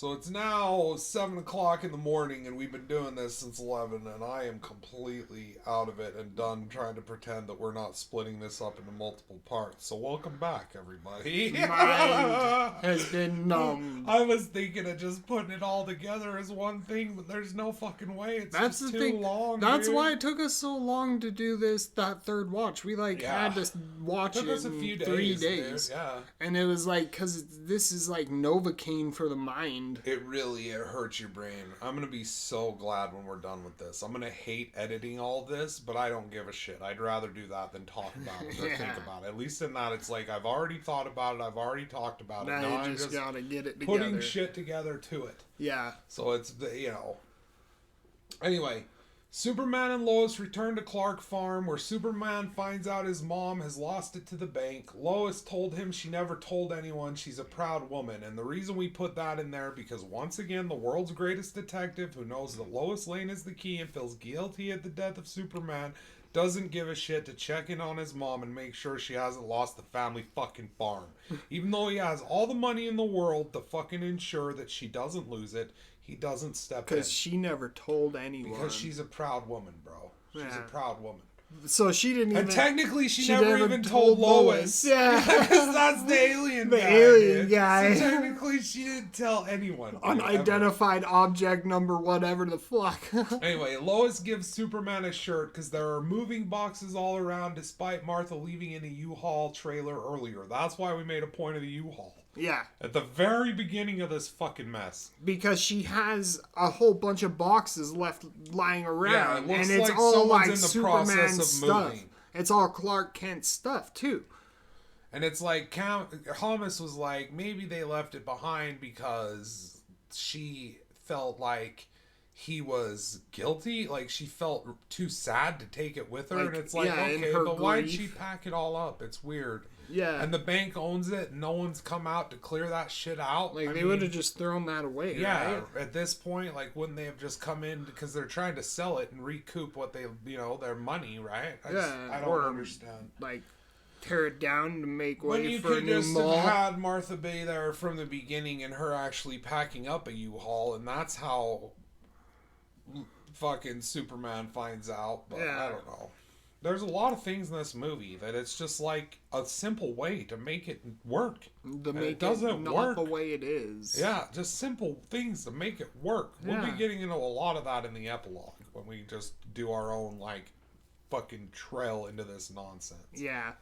So it's now 7 o'clock in the morning, and we've been doing this since 11, and I am completely out of it and done trying to pretend that we're not splitting this up into multiple parts. So welcome back, everybody. Mind has been numb. I was thinking of just putting it all together as one thing, but there's no fucking way. It's That's just the too thing. long, That's dude. why it took us so long to do that third watch. We had to watch Took it us a few in 3 days. days. Dude. Yeah. And it was like, because this is like Novocaine for the mind. It hurts your brain. I'm going to be so glad when we're done with this. I'm going to hate editing all this, but I don't give a shit. I'd rather do that than talk about it or think about it. At least in that, it's like, I've already thought about it. I've already talked about it. Now I'm you just gotta get it together. putting shit together to it. Yeah. So it's, Anyway, Superman and Lois return to Clark Farm, where Superman finds out his mom has lost it to the bank. Lois told him she never told anyone she's a proud woman, and the reason we put that in there, because once again, the world's greatest detective, who knows that Lois Lane is the key and feels guilty at the death of Superman, doesn't give a shit to check in on his mom and make sure she hasn't lost the family fucking farm. Even though he has all the money in the world to fucking ensure that she doesn't lose it, he doesn't step in. Because she never told anyone. Because she's a proud woman, bro. She's a proud woman. So she didn't even... And technically, she never even told Lois. Yeah. Because that's the alien guy. The alien dude. guy. So technically, she didn't tell anyone. Unidentified object number whatever the fuck. Anyway, Lois gives Superman a shirt because there are moving boxes all around despite Martha leaving in a U-Haul trailer earlier. That's why we made a point of the U-Haul. Yeah. At the very beginning of this fucking mess. Because she has a whole bunch of boxes left lying around. Yeah, it looks and it's like all someone's like in the Superman process of stuff. moving. It's all Clark Kent stuff, too. And it's like, Holmes was like, maybe they left it behind because she felt like he was guilty. Like, she felt too sad to take it with her. Like, and it's like, yeah, okay, but why'd she pack it all up? It's weird. Yeah. And the bank owns it. No one's come out to clear that shit out. Like, they would have just thrown that away, yeah, right? At this point, like, wouldn't they have just come in because they're trying to sell it and recoup what they, their money, right? I don't understand. Like, tear it down to make way When for a new mall. you could just have had Martha be there from the beginning and her actually packing up a U-Haul, and that's how fucking Superman finds out, but I don't know. There's a lot of things in this movie that it's just like a simple way to make it work. It doesn't work the way it is. Yeah, just simple things to make it work. We'll be getting into a lot of that in the epilogue when we just do our own, like, fucking trail into this nonsense. Yeah.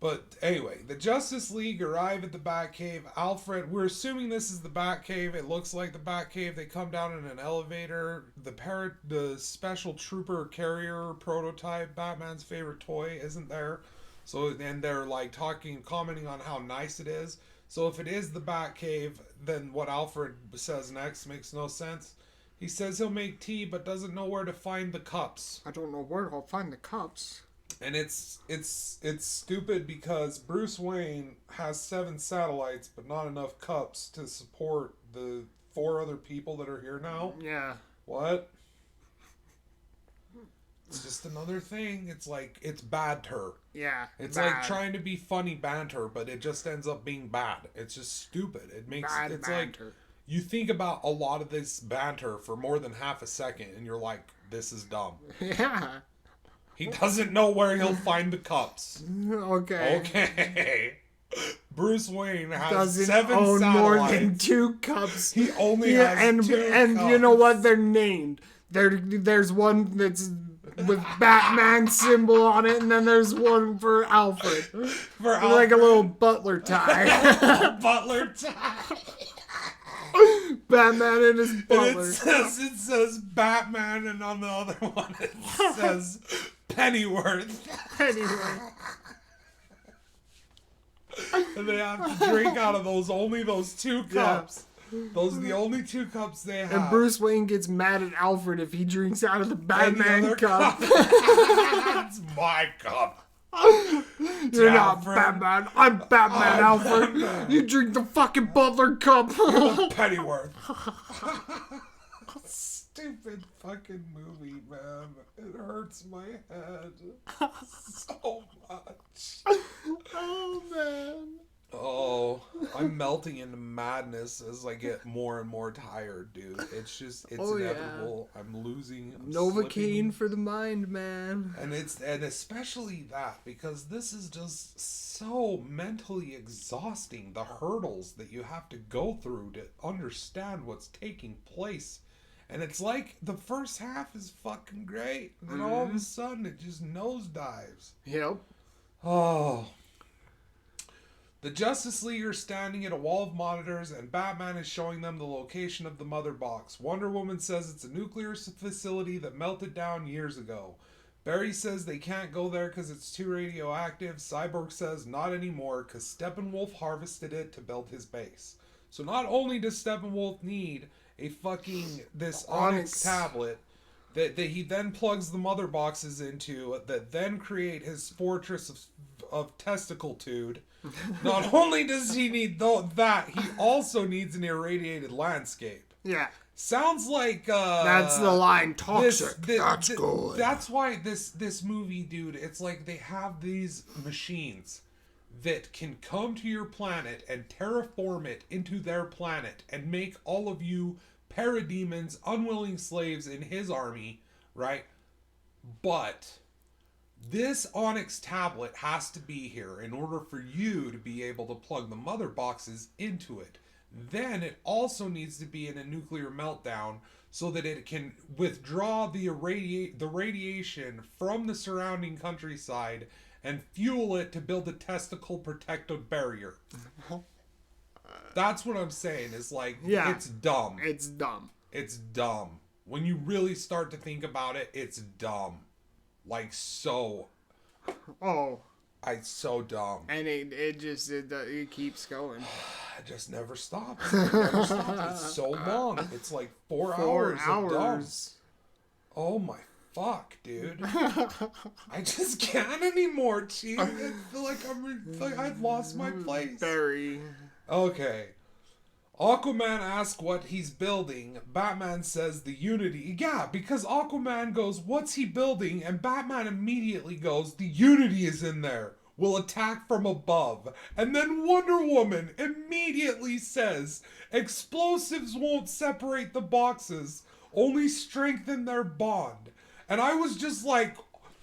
But anyway, the Justice League arrive at the Batcave. Alfred, we're assuming this is the Batcave. It looks like the Batcave. They come down in an elevator. The special trooper carrier prototype, Batman's favorite toy, isn't there. So, and they're like commenting on how nice it is. So if it is the Batcave, then what Alfred says next makes no sense. He says he'll make tea, but doesn't know where to find the cups. I don't know where I'll find the cups. And it's stupid because Bruce Wayne has 7 satellites, but not enough cups to support the 4 other people that are here now. Yeah. What? It's just another thing. It's like, it's banter. Yeah. It's like trying to be funny banter, but it just ends up being bad. It's just stupid. It's banter. Like, you think about a lot of this banter for more than half a second, and you're like, this is dumb. Yeah. He doesn't know where he'll find the cups. Okay. Bruce Wayne has doesn't 7 own satellites. More than 2 cups. He only has 2 and cups. You know what? They're named. There's one that's with Batman symbol on it, and then there's one for Alfred. Like a little butler tie. Butler tie. Batman and his butler. And it says Batman, and on the other one it says Pennyworth. And they have to drink out of only those 2 cups. Yeah. Those are the only 2 cups they have. And Bruce Wayne gets mad at Alfred if he drinks out of the Batman cup. That's my cup. You're not Batman. I'm Batman, Alfred. Batman. You drink the fucking butler cup. You're the Pennyworth. Stupid fucking movie, man. It hurts my head so much. Oh, man. Oh, I'm melting into madness as I get more and more tired, dude. It's inevitable. Yeah. I'm losing. I'm Novocaine slipping. for the mind, man. And especially that, because this is just so mentally exhausting. The hurdles that you have to go through to understand what's taking place. And it's like the first half is fucking great. And then all of a sudden it just nosedives. Yep. Oh. The Justice League are standing at a wall of monitors, and Batman is showing them the location of the Mother Box. Wonder Woman says it's a nuclear facility that melted down years ago. Barry says they can't go there because it's too radioactive. Cyborg says not anymore because Steppenwolf harvested it to build his base. So not only does Steppenwolf need this Onyx tablet that he then plugs the Mother Boxes into, that then create his fortress of testicletude. Not only does he need that, he also needs an irradiated landscape. Yeah. Sounds like that's the line. Toxic. That's good. That's why this movie, dude, it's like they have these machines that can come to your planet and terraform it into their planet and make all of you parademons unwilling slaves in his army, right? But this Onyx tablet has to be here in order for you to be able to plug the Mother Boxes into it. Then it also needs to be in a nuclear meltdown so that it can withdraw the radiation from the surrounding countryside and fuel it to build a testicle protective barrier. That's what I'm saying. Is like, it's dumb. It's dumb. It's dumb. When you really start to think about it, it's dumb. Like, so. Oh. It's so dumb. And it keeps going. It just never stops. It never stops. It's so long. It's like 4 hours of dumb. Oh my fuck, dude. I just can't anymore, Chief. I feel like I've lost my place. Very. Okay. Aquaman asks what he's building. Batman says the Unity. Yeah, because Aquaman goes, what's he building? And Batman immediately goes, the Unity is in there. We'll attack from above. And then Wonder Woman immediately says, explosives won't separate the boxes, only strengthen their bond. And I was just like,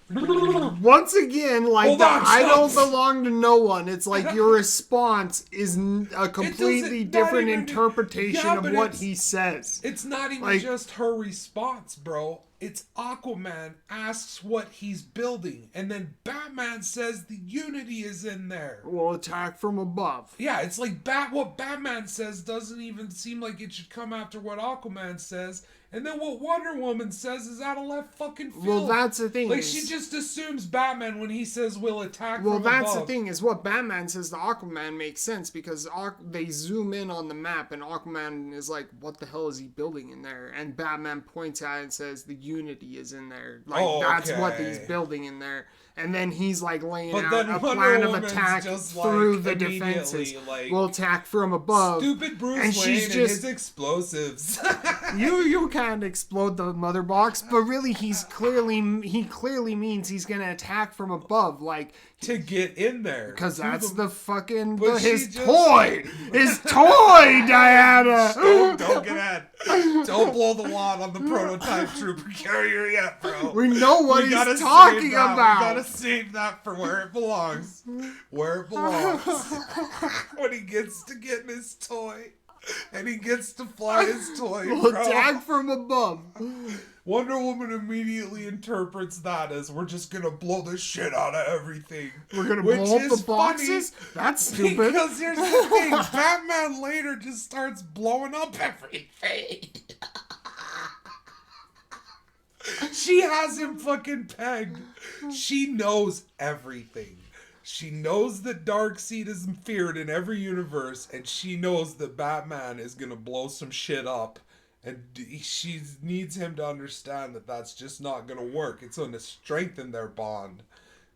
once again, like, I don't belong to no one. It's like your response is a completely different interpretation of what he says. It's not even just her response, bro. It's Aquaman asks what he's building, and then Batman says the Unity is in there. We'll attack from above. Yeah, it's like what Batman says doesn't even seem like it should come after what Aquaman says. And then what Wonder Woman says is out of left fucking field. Well, that's the thing. Like, she just assumes Batman when he says we'll attack from above. Well, that's the thing, is what Batman says to Aquaman makes sense, because they zoom in on the map, and Aquaman is like, what the hell is he building in there? And Batman points at it and says, the Unity is in there. Like, that's what he's building in there. And then he's like laying out a plan of attack through the defenses. Like, we'll attack from above. Stupid Bruce Wayne and his explosives. you can't explode the Mother Box, but really he clearly means he's gonna attack from above, like to get in there. Because that's the fucking his toy, Diana. Don't get at. Don't blow the wad on the prototype trooper carrier yet, bro. We know what he's talking about. We gotta save that for where it belongs. Where it belongs. When he gets to getting his toy. And he gets to fly his toy, bro. Attack from above. Wonder Woman immediately interprets that as, we're just gonna blow the shit out of everything. We're gonna blow up the boxes? That's stupid. Because here's the thing, Batman later just starts blowing up everything. She has him fucking pegged. She knows everything. She knows that Darkseid is feared in every universe, and she knows that Batman is gonna blow some shit up, and she needs him to understand that that's just not gonna work. It's gonna strengthen their bond.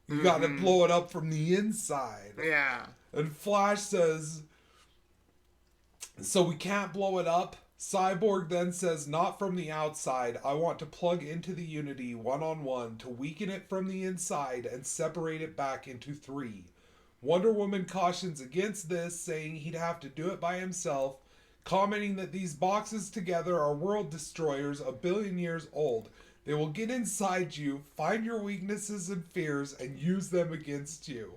You gotta blow it up from the inside. Yeah. And Flash says, so we can't blow it up? Cyborg then says, not from the outside. I want to plug into the Unity one-on-one to weaken it from the inside and separate it back into 3. Wonder Woman cautions against this, saying he'd have to do it by himself, commenting that these boxes together are world destroyers 1,000,000,000 years old. They will get inside you, find your weaknesses and fears, and use them against you.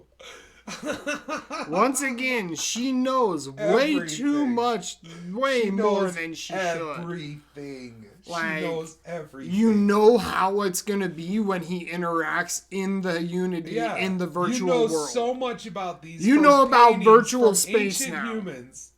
Once again, she knows way too much, way more than she should. Everything. Like, she knows everything. You know how it's gonna be when he interacts in the Unity in the virtual world. You know so much about these. You know about virtual space now. Humans.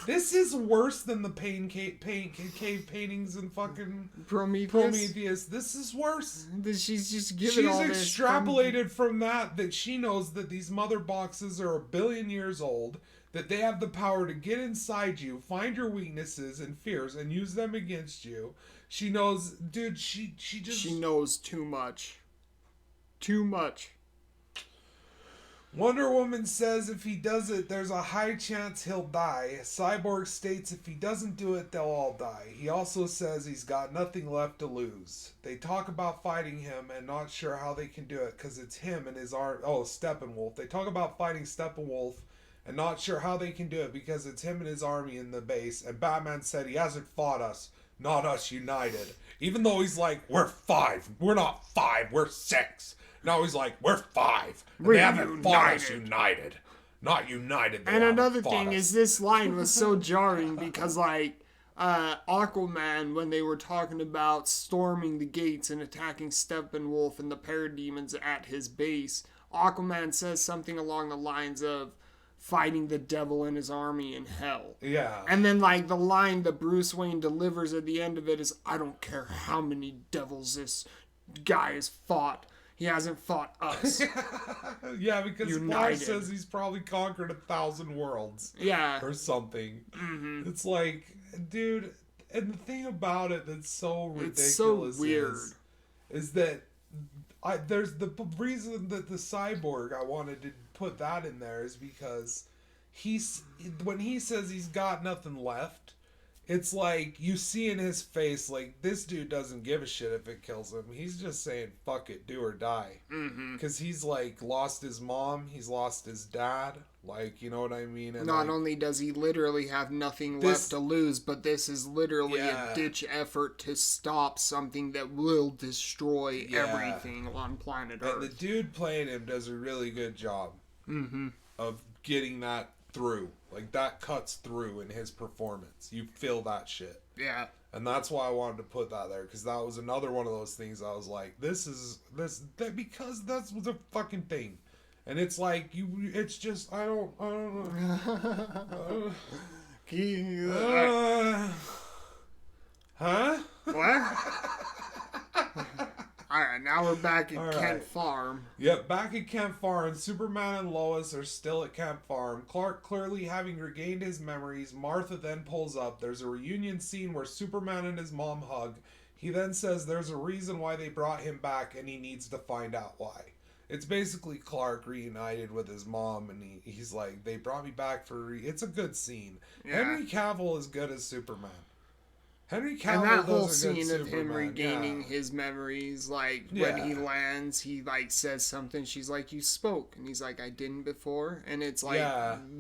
This is worse than the cave paintings and fucking Prometheus. This is worse. She's just giving all this. She's extrapolated from that she knows that these mother boxes are 1,000,000,000 years old, that they have the power to get inside you, find your weaknesses and fears, and use them against you. She knows, dude, she knows too much. Too much. Wonder Woman says if he does it, there's a high chance he'll die. Cyborg states if he doesn't do it, they'll all die. He also says he's got nothing left to lose. They talk about fighting him and not sure how they can do it because it's him and his arm. Oh, Steppenwolf. They talk about fighting Steppenwolf and not sure how they can do it because it's him and his army in the base. And Batman said he hasn't fought us, not us united. Even though he's like, we're 5. We're not 5, we're 6. Now he's like, we're 5. They haven't fought us united. Not united. And another thing is this line was so jarring because, like, Aquaman, when they were talking about storming the gates and attacking Steppenwolf and the parademons at his base, Aquaman says something along the lines of fighting the devil and his army in hell. Yeah. And then, like, the line that Bruce Wayne delivers at the end of it is, I don't care how many devils this guy has fought. He hasn't fought us. Yeah, because Flash says he's probably conquered 1,000 worlds. Yeah. Or something. Mm-hmm. It's like, dude, and the thing about it that's so ridiculous it's so weird. Is that there's the reason that the Cyborg, I wanted to put that in there is because when he says he's got nothing left, it's like, you see in his face, like, this dude doesn't give a shit if it kills him. He's just saying, fuck it, do or die. Because he's, like, lost his mom, he's lost his dad, like, you know what I mean? And not only does he literally have nothing left to lose, but this is literally a ditch effort to stop something that will destroy everything on planet Earth. And the dude playing him does a really good job of getting that through. Like, that cuts through in his performance. You feel that shit. Yeah. And that's why I wanted to put that there, because that was another one of those things I was like, because that's the fucking thing. And it's like, it's just, I don't know. Huh? What? Alright, now we're back at Kent Farm. Yep, back at Kent Farm. Superman and Lois are still at Kent Farm. Clark clearly having regained his memories. Martha then pulls up. There's a reunion scene where Superman and his mom hug. He then says there's a reason why they brought him back and he needs to find out why. It's basically Clark reunited with his mom, and he's like, they brought me back for it's a good scene. Yeah. Henry Cavill is good as Superman. Henry Cavill, and that whole scene of him regaining his memories, like, when he lands, he, like, says something, she's like, you spoke, and he's like, I didn't before, and it's like,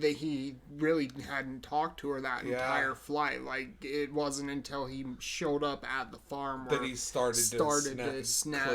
he really hadn't talked to her that entire flight, like, it wasn't until he showed up at the farm that he started to snap,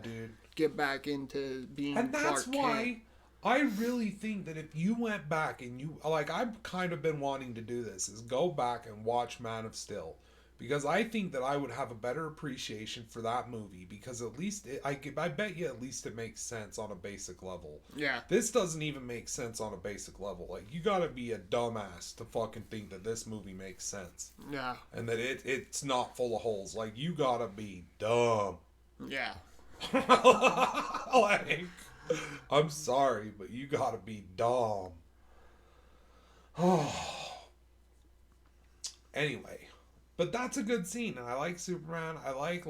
dude. Get back into being Clark Kent. And that's why I really think that if you went back and you, like, I've kind of been wanting to do this, is go back and watch Man of Steel. Because I think that I would have a better appreciation for that movie. Because at least, I bet you at least it makes sense on a basic level. Yeah. This doesn't even make sense on a basic level. Like, you gotta be a dumbass to fucking think that this movie makes sense. Yeah. And that it's not full of holes. Like, you gotta be dumb. Yeah. Like, I'm sorry, but you gotta be dumb. Anyway. But that's a good scene, and I like Superman. I like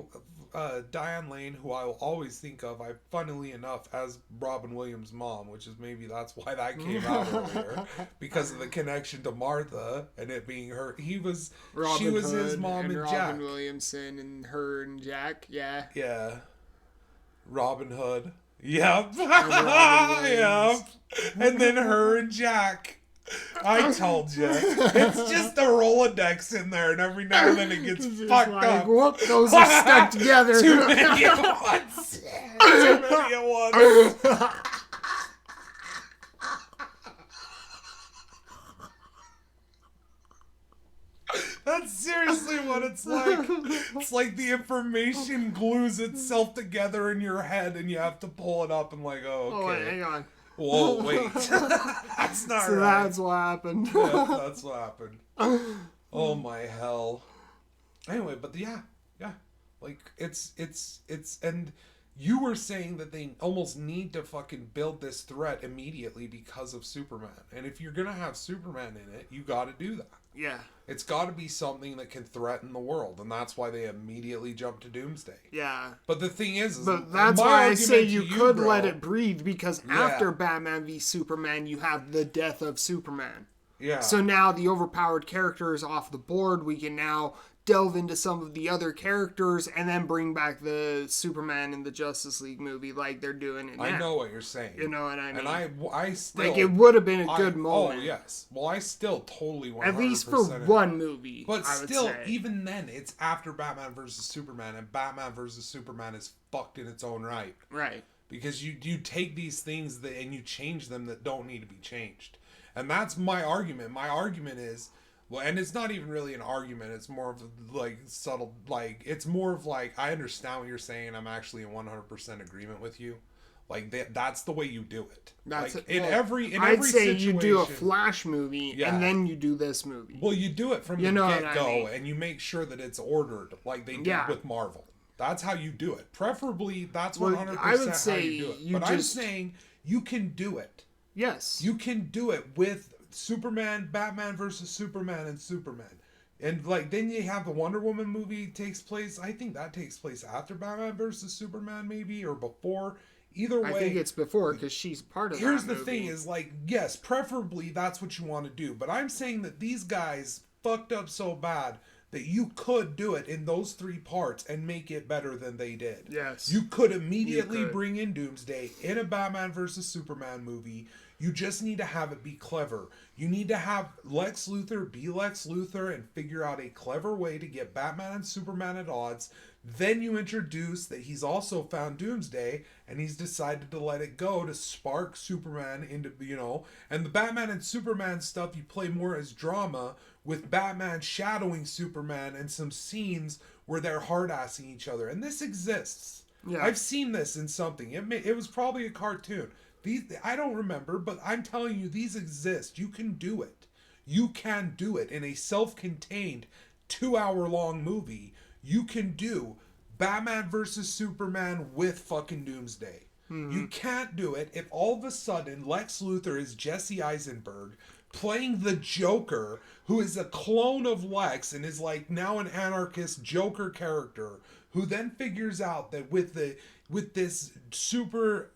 Diane Lane, who I will always think of, funnily enough, as Robin Williams' mom, which is maybe that's why that came out earlier, because of the connection to Martha and it being her. She was his mom and Jack. Robin Williamson and her and Jack, yeah. Yeah. Robin Hood. Yep. Robin Yep. And then her and Jack. I told you. It's just a Rolodex in there, and every now and then it gets Just fucked like, up. whoop, those are stuck together. Too many at once. Too many at once. That's seriously what it's like. It's like the information glues itself together in your head, and you have to pull it up and like, oh, okay. Oh, wait, hang on. Whoa, wait. That's not So right. that's what happened. Yeah, that's what happened. Oh my hell. Anyway, but yeah. Like it's and you were saying that they almost need to fucking build this threat immediately because of Superman. And if you're gonna have Superman in it, you gotta do that. Yeah. It's gotta be something that can threaten the world, and that's why they immediately jump to Doomsday. Yeah. But the thing is But that's my why I argument say to you could bro, let it breathe, because Yeah. after Batman v Superman, you have the death of Superman. Yeah. So now the overpowered character is off the board. We can now delve into some of the other characters and then bring back the Superman in the Justice League movie like they're doing it now. I know what you're saying. You know what I mean? And I still... Like, it would have been a good moment. Oh, yes. Well, I still totally 100% At least for one movie, But I would still, say. even then, it's after Batman versus Superman, and Batman versus Superman is fucked in its own right. Right. Because you take these things and you change them that don't need to be changed. And that's my argument. My argument is... Well, and it's not even really an argument. It's more of like subtle, like it's more of like I understand what you're saying. I'm actually in 100% agreement with you. Like that's the way you do it. That's like it. in Well, every I'd say situation, you do a Flash movie Yeah. and then you do this movie. Well, you do it from You the know what get I go, mean. and you make sure that it's ordered, like they did Yeah. with Marvel. That's how you do it. Preferably, that's Well, 100% I would how say you do it. you But I'm just- saying you can do it. Yes. You can do it with Superman, Batman versus Superman, and Superman. And like then you have the Wonder Woman movie takes place. I think that takes place after Batman versus Superman, maybe, or before. Either way, I think it's before, because she's part of here's that the movie. thing: is like yes, preferably that's what you want to do. But I'm saying that these guys fucked up so bad that you could do it in those three parts and make it better than they did. Yes. You could immediately You could. bring in Doomsday in a Batman versus Superman movie. You just need to have it be clever. You need to have Lex Luthor be Lex Luthor and figure out a clever way to get Batman and Superman at odds. Then you introduce that he's also found Doomsday and he's decided to let it go to spark Superman into, and the Batman and Superman stuff you play more as drama with Batman shadowing Superman and some scenes where they're hard-assing each other. And this exists. Yeah. I've seen this in something. It was probably a cartoon. I don't remember, but I'm telling you, these exist. You can do it. You can do it in a self-contained 2-hour-long movie. You can do Batman versus Superman with fucking Doomsday. Mm-hmm. You can't do it if all of a sudden Lex Luthor is Jesse Eisenberg playing the Joker, who is a clone of Lex and is like now an anarchist Joker character, who then figures out that with this super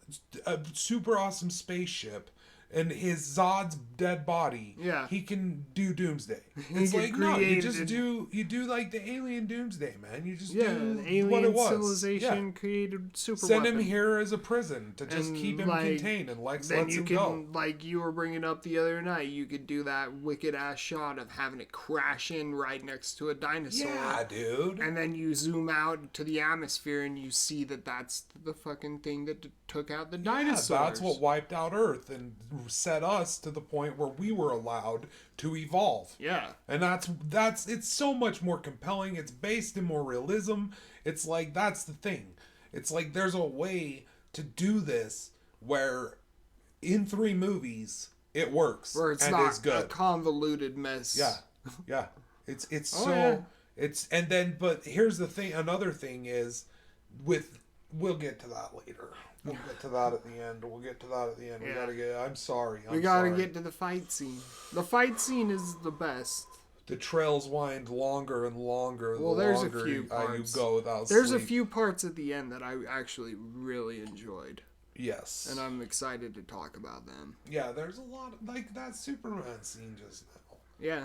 awesome spaceship and his Zod's dead body, Yeah. he can do Doomsday. He It's can like no, you create just it. you do like the alien Doomsday, man. You just Yeah, do an what alien it was. civilization Yeah. created super Send weapon. him here as a prison to just And, keep him like, contained, and Lex Then lets you him can, go. like you were bringing up the other night, you could do that wicked ass shot of having it crash in right next to a dinosaur. Yeah, dude. And then you zoom out to the atmosphere and you see that that's the fucking thing that took out the dinosaurs. Yeah, that's what wiped out Earth and set us to the point where we were allowed to evolve. Yeah. And that's it's so much more compelling. It's based in more realism. It's like that's the thing. It's like there's a way to do this where in 3 movies it works Where it's and not is good. a convoluted mess. Yeah. It's Oh, so yeah. it's and then but here's the thing, another thing is we'll get to that later. We'll get to that at the end. We Yeah. gotta get I'm sorry. We gotta get to the fight scene. The fight scene is the best. the trails wind longer and longer. Well, the there's a longer few you parts. go without There's a sleep. few parts at the end that I actually really enjoyed. Yes. And I'm excited to talk about them. Yeah, there's a lot of, like that Superman scene just now. Yeah.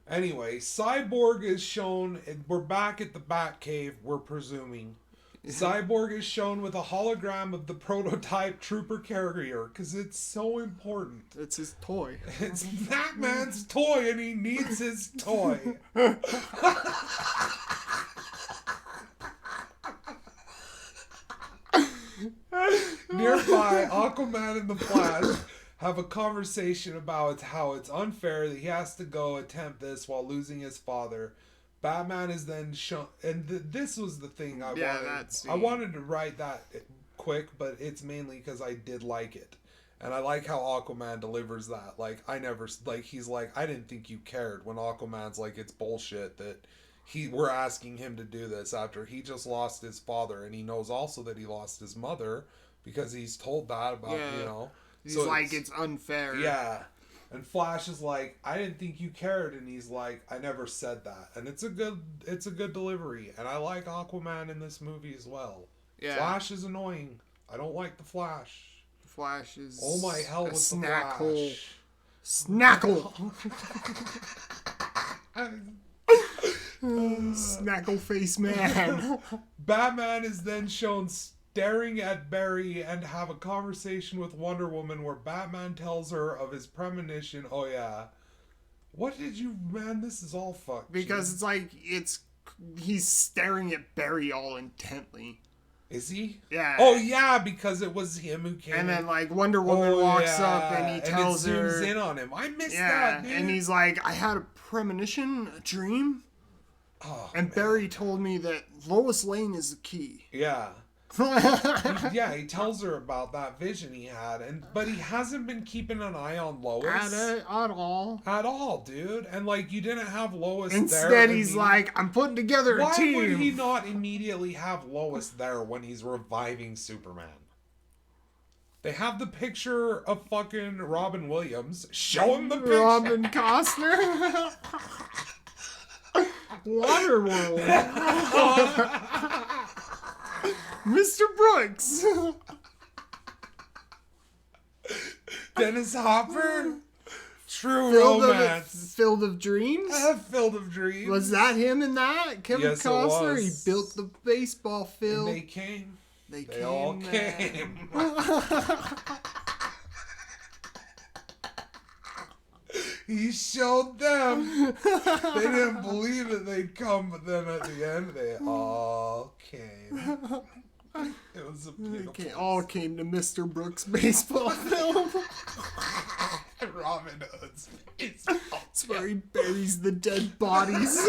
Anyway, Cyborg is shown. We're back at the Batcave, we're presuming. Cyborg is shown with a hologram of the prototype trooper carrier because it's so important. It's his toy. It's Batman's toy and he needs his toy. Nearby, Aquaman and the Flash have a conversation about how it's unfair that he has to go attempt this while losing his father. Batman is then shown, and this was the thing I wanted to write that quick, but it's mainly because I did like it, and I like how Aquaman delivers that. Like, he's like, I didn't think you cared, when Aquaman's like, it's bullshit that we're asking him to do this after he just lost his father, and he knows also that he lost his mother because he's told that about, He's so like, it's unfair. Yeah. And Flash is like, I didn't think you cared, and he's like, I never said that. And it's a good delivery. And I like Aquaman in this movie as well. Yeah. Flash is annoying. I don't like the Flash. Flash is oh my hell with the Flash. Snackle. Snackle face man. Batman is then shown staring at Barry and have a conversation with Wonder Woman where Batman tells her of his premonition. Oh yeah. What did you, man, this is all fucked. Because it's like, he's staring at Barry all intently. Is he? Yeah. Oh yeah, because it was him who came. And then like Wonder Woman walks up and he tells her. And it zooms in on him. I missed that, dude. And he's like, I had a premonition, a dream. Oh, and man. Barry told me that Lois Lane is the key. Yeah. He tells her about that vision he had, but he hasn't been keeping an eye on Lois at all, dude. And like, you didn't have Lois Instead, there. He's like, I'm putting together a team. Why would he not immediately have Lois there when he's reviving Superman? They have the picture of fucking Robin Williams. Show him the picture. Robin Costner. Waterworld. Mr. Brooks. Dennis Hopper. True romance. Field of Dreams? Field of Dreams. Was that him in that? Kevin yes, Costner? He built the baseball field. And they came. They all came. He showed them. They didn't believe that they'd come, but then at the end, they all came. It was a beautiful. They all came to Mr. Brooks' baseball film. Robin Hood's baseball. It's where he buries the dead bodies.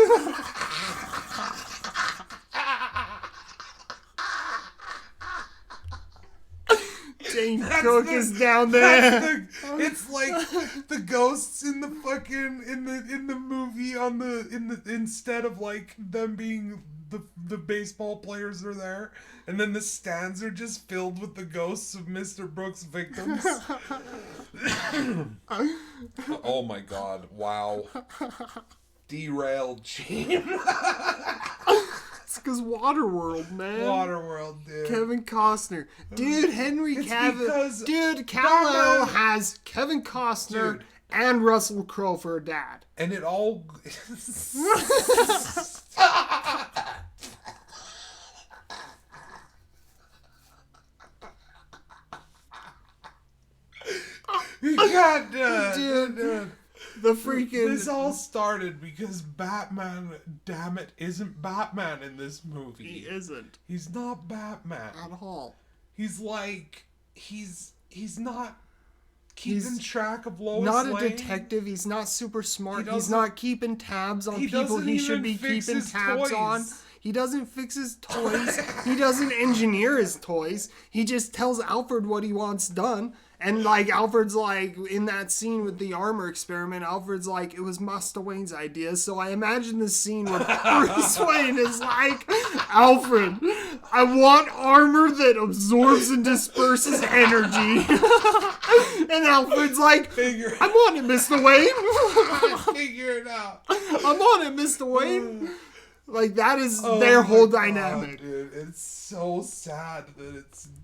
Jane Cook is down there. It's like the ghosts in the fucking in the movie instead of like them being the baseball players are there, and then the stands are just filled with the ghosts of Mr. Brooks' victims. Oh my god! Wow. Derailed, Gene. It's because Waterworld, man. Waterworld, dude. Kevin Costner. Dude, Henry Cavill. Dude, Kal-El has Kevin Costner and Russell Crowe for a dad. And it all... God, dude. The freaking... This all started because Batman, damn it, isn't Batman in this movie. He isn't. He's not Batman. At all. He's like... He's not keeping track of Lois Not Lane. a detective. He's not super smart. He's not keeping tabs on people he should be keeping tabs on. He doesn't fix his toys. He doesn't engineer his toys. He just tells Alfred what he wants done. And, like, Alfred's like, in that scene with the armor experiment, Alfred's like, it was Master Wayne's idea. So I imagine this scene where Bruce Wayne is like, Alfred, I want armor that absorbs and disperses energy. And Alfred's like, I'm on it, Mr. Wayne. Figure it out. I'm on it, Mr. Wayne. Like, that is Oh their my whole God, dynamic. dude, it's so sad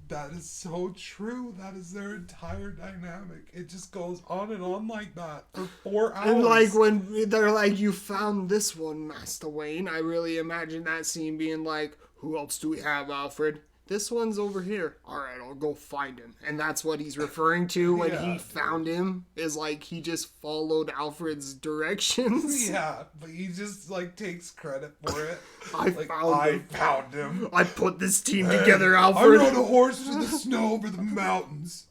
that is so true. That is their entire dynamic. It just goes on and on like that for 4 hours. And, like, when they're like, you found this one, Master Wayne, I really imagine that scene being like, who else do we have, Alfred? This one's over here. All right, I'll go find him. And that's what he's referring to when he found him, is like he just followed Alfred's directions. Yeah, but he just like takes credit for it. I found him. I put this team together, Alfred. I rode a horse through the snow over the mountains.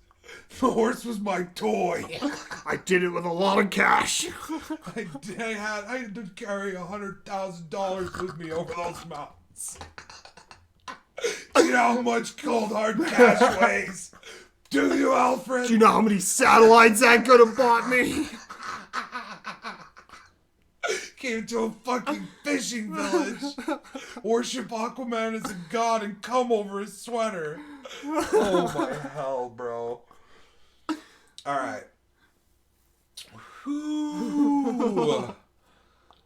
The horse was my toy. I did it with a lot of cash. I had to carry $100,000 with me over those mountains. You know how much cold hard cash weighs? Do you, Alfred? Do you know how many satellites that could have bought me? Came to a fucking fishing village. Worship Aquaman as a god and come over his sweater. Oh my hell, bro. Alright.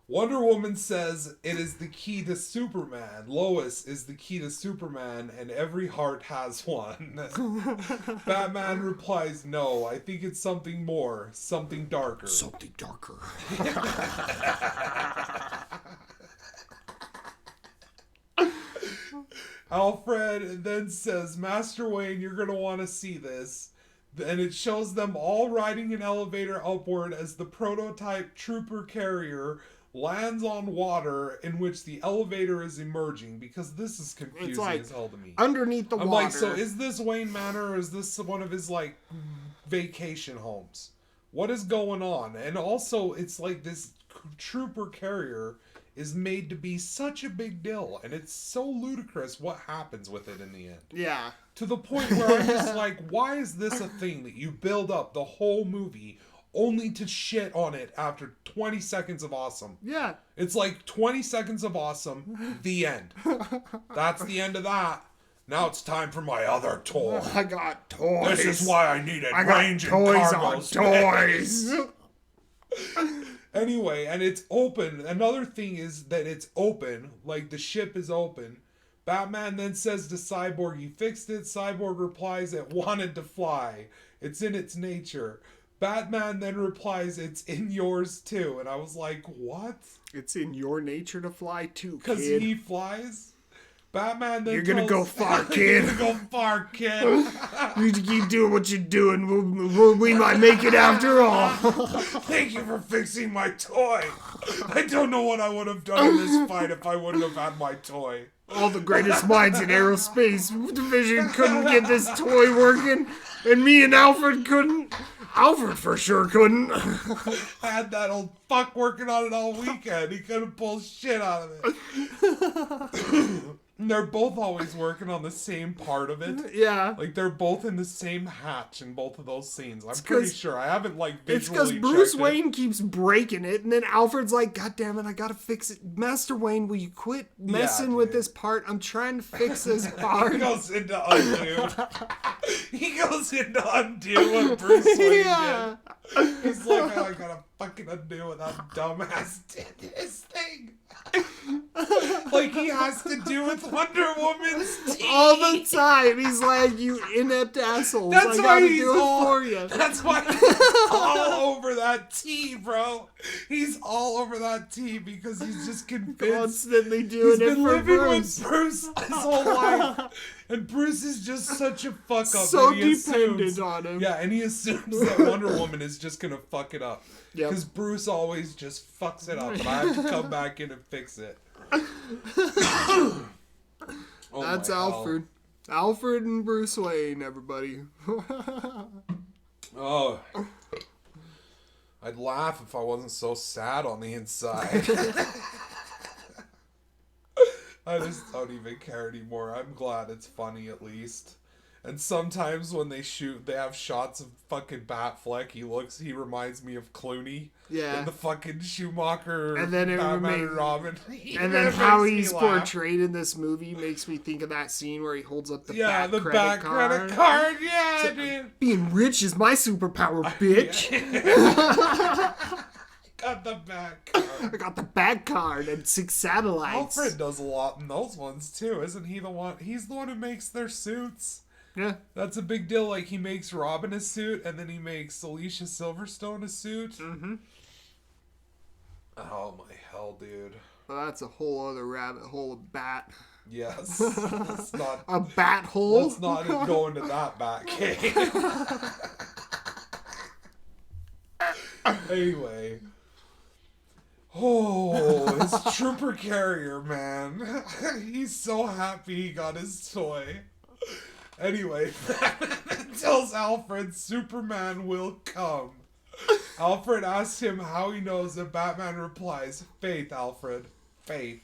Wonder Woman says it is the key to Superman. Lois is the key to Superman, and every heart has one. Batman replies, no, I think it's something more, something darker. Something darker. Alfred then says, Master Wayne, you're going to want to see this. And it shows them all riding an elevator upward as the prototype trooper carrier lands on water in which the elevator is emerging, because this is confusing as hell to me. Underneath the water. I'm like, so is this Wayne Manor or is this one of his like vacation homes? What is going on? And also it's like this trooper carrier is made to be such a big deal, and it's so ludicrous what happens with it in the end. Yeah. To the point where I'm just like, why is this a thing that you build up the whole movie only to shit on it after 20 seconds of awesome? Yeah. It's like 20 seconds of awesome, the end. That's the end of that. Now it's time for my other toy. I got toys. This is why I needed range and toys cargo on space. toys. Anyway, and it's open. Another thing is that it's open. Like, the ship is open. Batman then says to Cyborg, you fixed it. Cyborg replies, it wanted to fly. It's in its nature. Batman then replies, it's in yours too. And I was like, what? It's in your nature to fly too, kid. Because he flies? Batman then You're gonna go far, kid. You're gonna go far, kid. You keep doing what you're doing. We might make it after all. Thank you for fixing my toy. I don't know what I would have done in this fight if I wouldn't have had my toy. All the greatest minds in aerospace division couldn't get this toy working, and me and Alfred couldn't. Alfred for sure couldn't. I had that old fuck working on it all weekend. He couldn't pull shit out of it. And they're both always working on the same part of it. Yeah. Like, they're both in the same hatch in both of those scenes. I'm pretty sure. I haven't, like, It's visually because Bruce checked Wayne keeps breaking it, and then Alfred's like, God damn it, I gotta fix it. Master Wayne, will you quit messing with this part? I'm trying to fix this part. He goes into undo. He goes into undo what Bruce Wayne did. He's like, oh, I gotta fucking undo what that dumbass did his thing. Like he has to do with Wonder Woman's teeth. All the time. He's like, you inept assholes. That's I why gotta he's do it all, for you. That's why he's all over that tea, bro. He's all over that tea because he's just convinced. Constantly doing He's it been for living Bruce. with Bruce his whole life. And Bruce is just such a fuck up. So that he dependent assumes, on him. Yeah, and he assumes that Wonder Woman is just gonna fuck it up. Because Yep. Bruce always just fucks it up, and I have to come back in and fix it. Oh That's my Alfred. Alfred and Bruce Wayne, everybody. Oh. I'd laugh if I wasn't so sad on the inside. I just don't even care anymore. I'm glad it's funny at least. And sometimes when they shoot, they have shots of fucking Batfleck. He reminds me of Clooney. Yeah. In the fucking Schumacher And then it Batman and Robin. And then It how makes me he's laugh. portrayed in this movie makes me think of that scene where he holds up the Yeah, the credit credit card. Yeah, dude. Being rich is my superpower, bitch. Got the back. I got the back card and 6 satellites. Alfred does a lot in those ones too, isn't he? He's the one who makes their suits. Yeah. That's a big deal. Like, he makes Robin a suit, and then he makes Alicia Silverstone a suit. Mm-hmm. Oh my hell, dude. Well, that's a whole other rabbit hole of bat. Yes. Let's not, a bat hole? let's not go into that bat cave. Anyway. Oh, his trooper carrier, man. He's so happy he got his toy. Anyway, Batman tells Alfred Superman will come. Alfred asks him how he knows, and Batman replies, "Faith, Alfred, faith."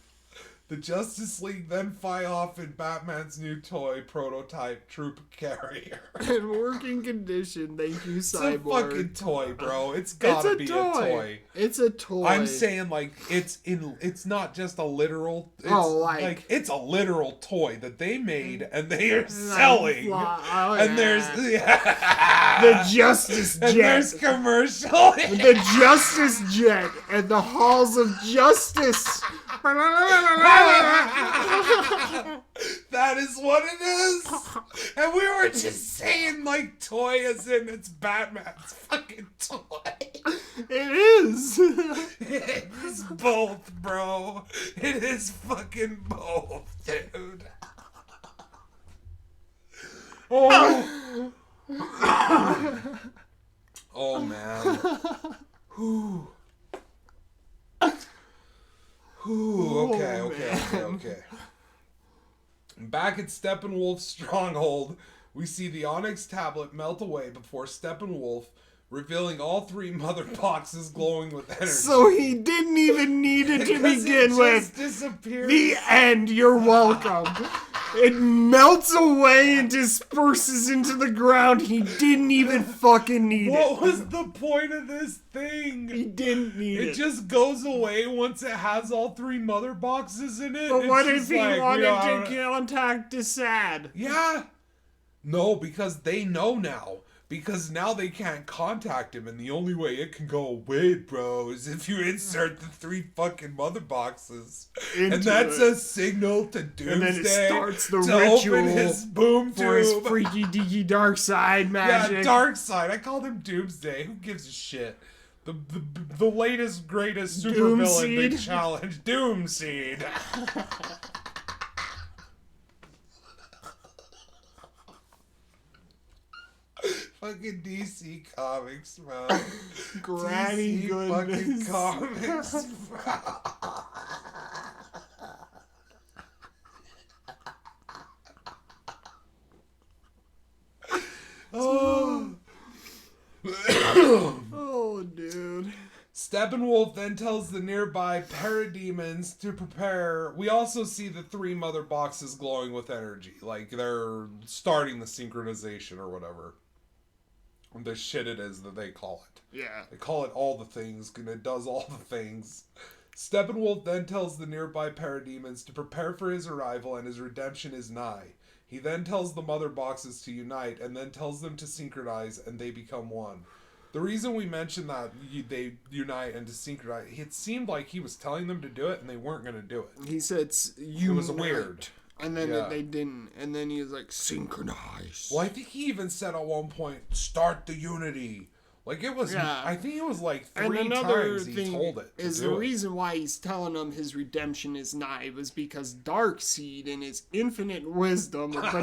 The Justice League then fly off in Batman's new toy prototype troop carrier. In working condition, thank you, Cyborg. It's a fucking toy, bro. It's gotta be a toy. It's a toy. I'm saying, like, it's not just a literal. It's, it's a literal toy that they made and they are selling. And there's the Justice Jet. And there's commercial. The Justice Jet and the halls of justice. That is what it is. And we were just saying, like, toy as in it's Batman's fucking toy. It is. It is both, bro. It is fucking both, dude. Oh. Oh, man. Whew. Ooh, okay. Back at Steppenwolf's stronghold, we see the Onyx tablet melt away before Steppenwolf, revealing all 3 mother boxes glowing with energy. So he didn't even need it to begin with. Disappeared. The end. You're welcome. It melts away and disperses into the ground. He didn't even fucking need it. What was the point of this thing? He didn't need it. It just goes away once it has all 3 mother boxes in it. But It's what if just he like, wanted to contact Assad? Yeah. No, because they know now. Because now they can't contact him, and the only way it can go away, bro, is if you insert the 3 fucking mother boxes. And that's a signal to Doomsday. And then it starts the to ritual open his boom tube. For his freaky deaky dark side magic. Yeah, dark side. I called him Doomsday. Who gives a shit? The latest, greatest supervillain they challenge. Doomseed. Fucking DC Comics, bro. Granny DC goodness. fucking comics, bro. Oh. Oh, dude. Steppenwolf then tells the nearby parademons to prepare. We also see the 3 mother boxes glowing with energy. Like, they're starting the synchronization or whatever. The shit it is that they call it. Yeah. They call it all the things, and it does all the things. Steppenwolf then tells the nearby parademons to prepare for his arrival and his redemption is nigh. He then tells the mother boxes to unite, and then tells them to synchronize, and they become one. The reason we mentioned that they unite and to synchronize, it seemed like he was telling them to do it, and they weren't going to do it. He said, it was weird. And then they didn't. And then he was like, synchronize. Well, I think he even said at one point, start the unity. Like, it was, I think it was like 3 times he told it. Is the reason why he's telling them his redemption is nigh was because Darkseid, in his infinite wisdom of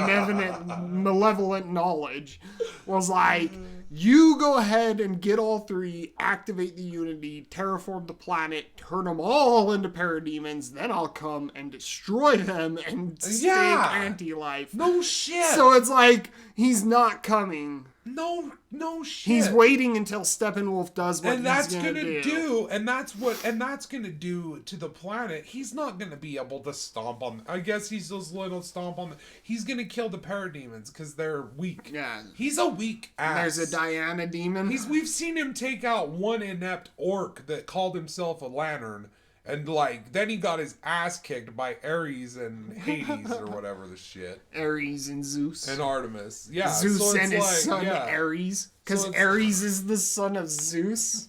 malevolent knowledge, was like, you go ahead and get all 3, activate the unity, terraform the planet, turn them all into parademons, then I'll come and destroy them and stake anti-life. No shit. So it's like, he's not coming. No shit. He's waiting until Steppenwolf does what and that's he's gonna do. And that's gonna do to the planet. He's not gonna be able to stomp on. I guess he's those little stomp on. He's gonna kill the parademons because they're weak. Yeah, he's a weak ass. There's a Diana demon. We've seen him take out one inept orc that called himself a lantern. And, like, then he got his ass kicked by Ares and Hades or whatever the shit. Ares and Zeus. And Artemis. Yeah. Zeus so and his son Ares. Because Ares is the son of Zeus.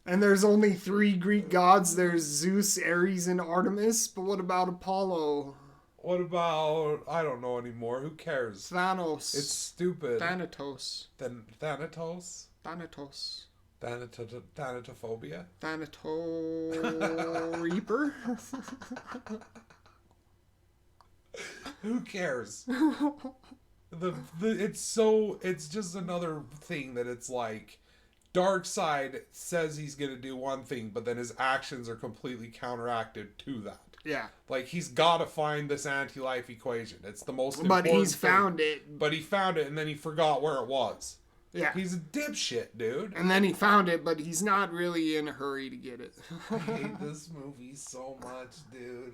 And there's only 3 Greek gods. There's Zeus, Ares, and Artemis. But what about Apollo? What about, I don't know anymore. Who cares? Thanos. It's stupid. Thanatos. Thanatos? Thanatos. Thanatophobia? Thanato Reaper? Who cares? It's just another thing that it's like, Darkseid says he's gonna do one thing, but then his actions are completely counteracted to that. Yeah. Like, he's got to find this anti-life equation. It's the most important But he's thing. found it. But he found it, and then he forgot where it was. Yeah. He's a dipshit, dude. And then he found it, but he's not really in a hurry to get it. I hate this movie so much, dude.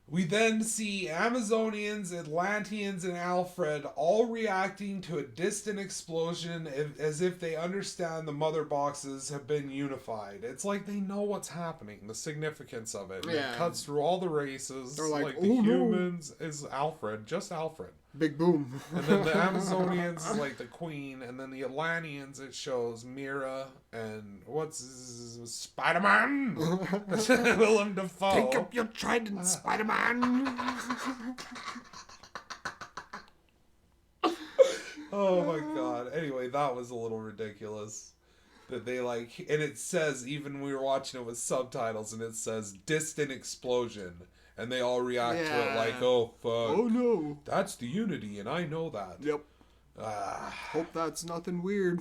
We then see Amazonians, Atlanteans, and Alfred all reacting to a distant explosion as if they understand the mother boxes have been unified. It's like they know what's happening, the significance of it. And Yeah. It cuts through all the races. They're like, the "Oh, no." humans is Alfred, just Alfred. Big boom. And then the Amazonians is like the queen, and then the Atlanteans it shows Mira and Spider-Man. Willem Dafoe. Take up your trident, Spider-Man. Oh my god. Anyway, that was a little ridiculous. That they like, and it says, even we were watching it with subtitles, and it says distant explosion. And they all react to it like, oh fuck. Oh no. That's the Unity, and I know that. Yep. Hope that's nothing weird.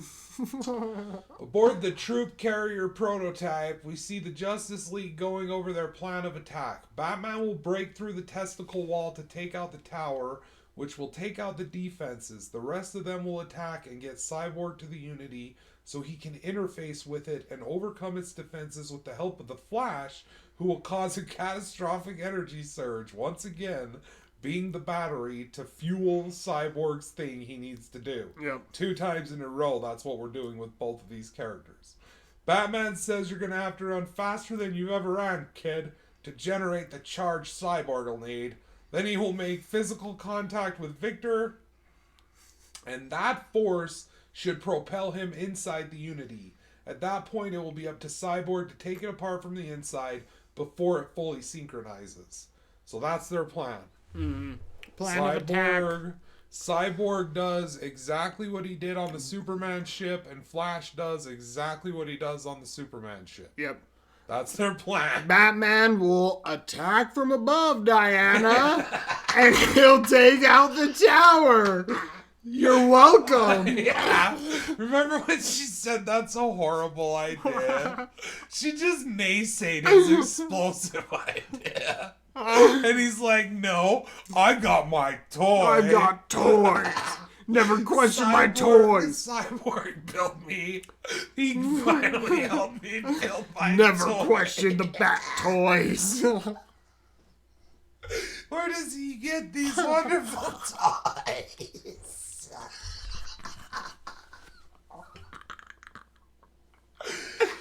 Aboard the troop carrier prototype, we see the Justice League going over their plan of attack. Batman will break through the testicle wall to take out the tower, which will take out the defenses. The rest of them will attack and get Cyborg to the Unity so he can interface with it and overcome its defenses with the help of the Flash, who will cause a catastrophic energy surge, once again, being the battery to fuel Cyborg's thing he needs to do. Yep. 2 times in a row, that's what we're doing with both of these characters. Batman says you're going to have to run faster than you ever ran, kid, to generate the charge Cyborg will need. Then he will make physical contact with Victor, and that force should propel him inside the Unity. At that point, it will be up to Cyborg to take it apart from the inside before it fully synchronizes. So that's their plan. Mm-hmm. Plan of attack. Cyborg does exactly what he did on the Superman ship, and Flash does exactly what he does on the Superman ship. Yep. That's their plan. Batman will attack from above, Diana, and he'll take out the tower. You're welcome. Yeah. Remember when she said that's a horrible idea? She just naysayed his explosive idea. And he's like, no, I got my toy. I got toys. Never question my toys. Cyborg built me. He finally helped me build my Never toy. question the Bat toys. Where does he get these wonderful toys?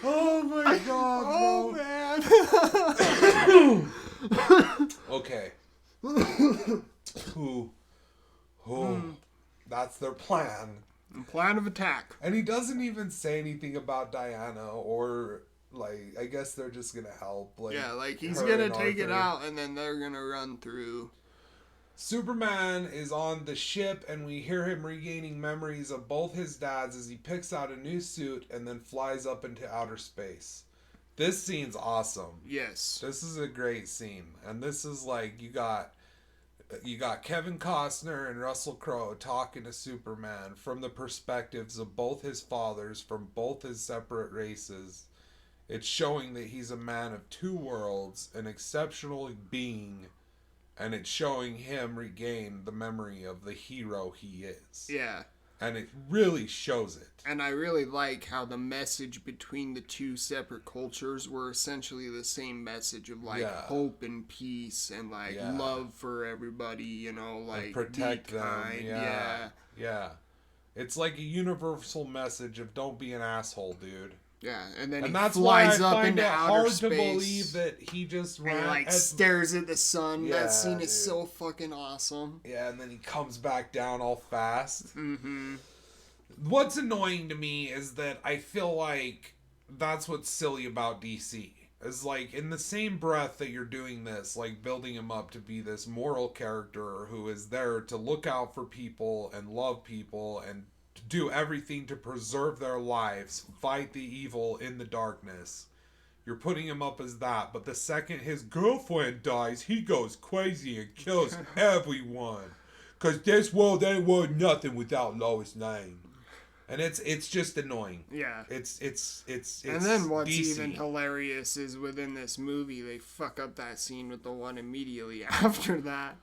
Oh my god, Oh man. Okay. That's their plan. Plan of attack. And he doesn't even say anything about Diana or, like, I guess they're just gonna help. Like, Yeah, like he's her gonna and take it Arthur. out and then they're gonna run through. Superman is on the ship and we hear him regaining memories of both his dads as he picks out a new suit and then flies up into outer space. This scene's awesome. Yes. This is a great scene. And this is like, you got Kevin Costner and Russell Crowe talking to Superman from the perspectives of both his fathers from both his separate races. It's showing that he's a man of 2 worlds, an exceptional being, and it's showing him regain the memory of the hero he is. Yeah. And it really shows it. And I really like how the message between the 2 separate cultures were essentially the same message of like hope and peace and like love for everybody, you know, like and protect be kind. them. Yeah. It's like a universal message of don't be an asshole, dude. Yeah, and then And he that's why flies I up find into it outer hard space. to believe that he just ran. And like stares at the sun. Yeah, that scene is dude. so fucking awesome. Yeah, and then he comes back down all fast. Mm-hmm. What's annoying to me is that I feel like that's what's silly about DC. Is like, in the same breath that you're doing this, like building him up to be this moral character who is there to look out for people and love people and to do everything to preserve their lives, fight the evil in the darkness. You're putting him up as that, but the second his girlfriend dies, he goes crazy and kills everyone. Cause this world ain't worth nothing without Lois Lane. And it's just annoying. Yeah. It's and then what's DC. even hilarious is within this movie, they fuck up that scene with the one immediately after that.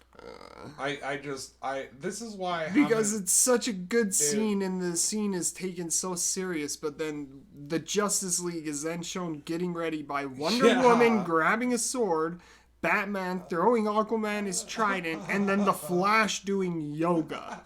This is why because it's such a good scene, and the scene is taken so serious, but then the Justice League is then shown getting ready by Wonder Woman grabbing a sword, Batman throwing Aquaman his trident, and then the Flash doing yoga.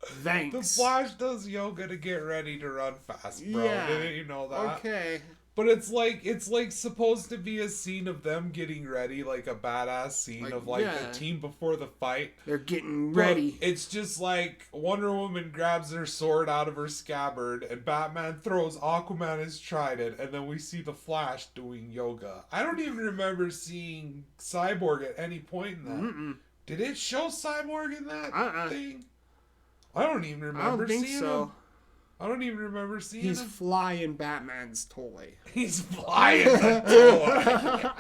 Thanks. The Flash does yoga to get ready to run fast, bro. Yeah. Didn't you know that? Okay. But it's like supposed to be a scene of them getting ready, like a badass scene of the team before the fight. They're getting ready. But it's just like Wonder Woman grabs her sword out of her scabbard and Batman throws Aquaman his trident, and then we see the Flash doing yoga. I don't even remember seeing Cyborg at any point in that. Mm-mm. Did it show Cyborg in that thing? I don't even remember I don't think seeing so. him. I don't even remember seeing He's him. flying Batman's toy. He's flying the toy.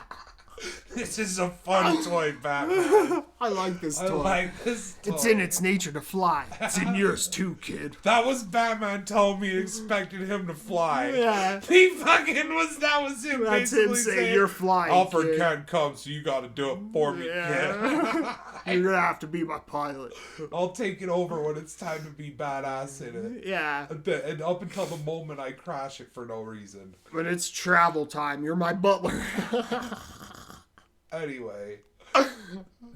This is a fun toy, Batman. I like this toy. I like this toy. It's in its nature to fly. It's in yours too, kid. That was Batman telling me he expected him to fly. Yeah. He fucking that was him That's basically him saying, saying, you're flying, Alfred kid. can't come, so you gotta do it for me, Yeah. You're gonna have to be my pilot. kid. I'll take it over when it's time to be badass in it. Yeah. And up until the moment I crash it for no reason. When it's travel time, you're my butler. Anyway,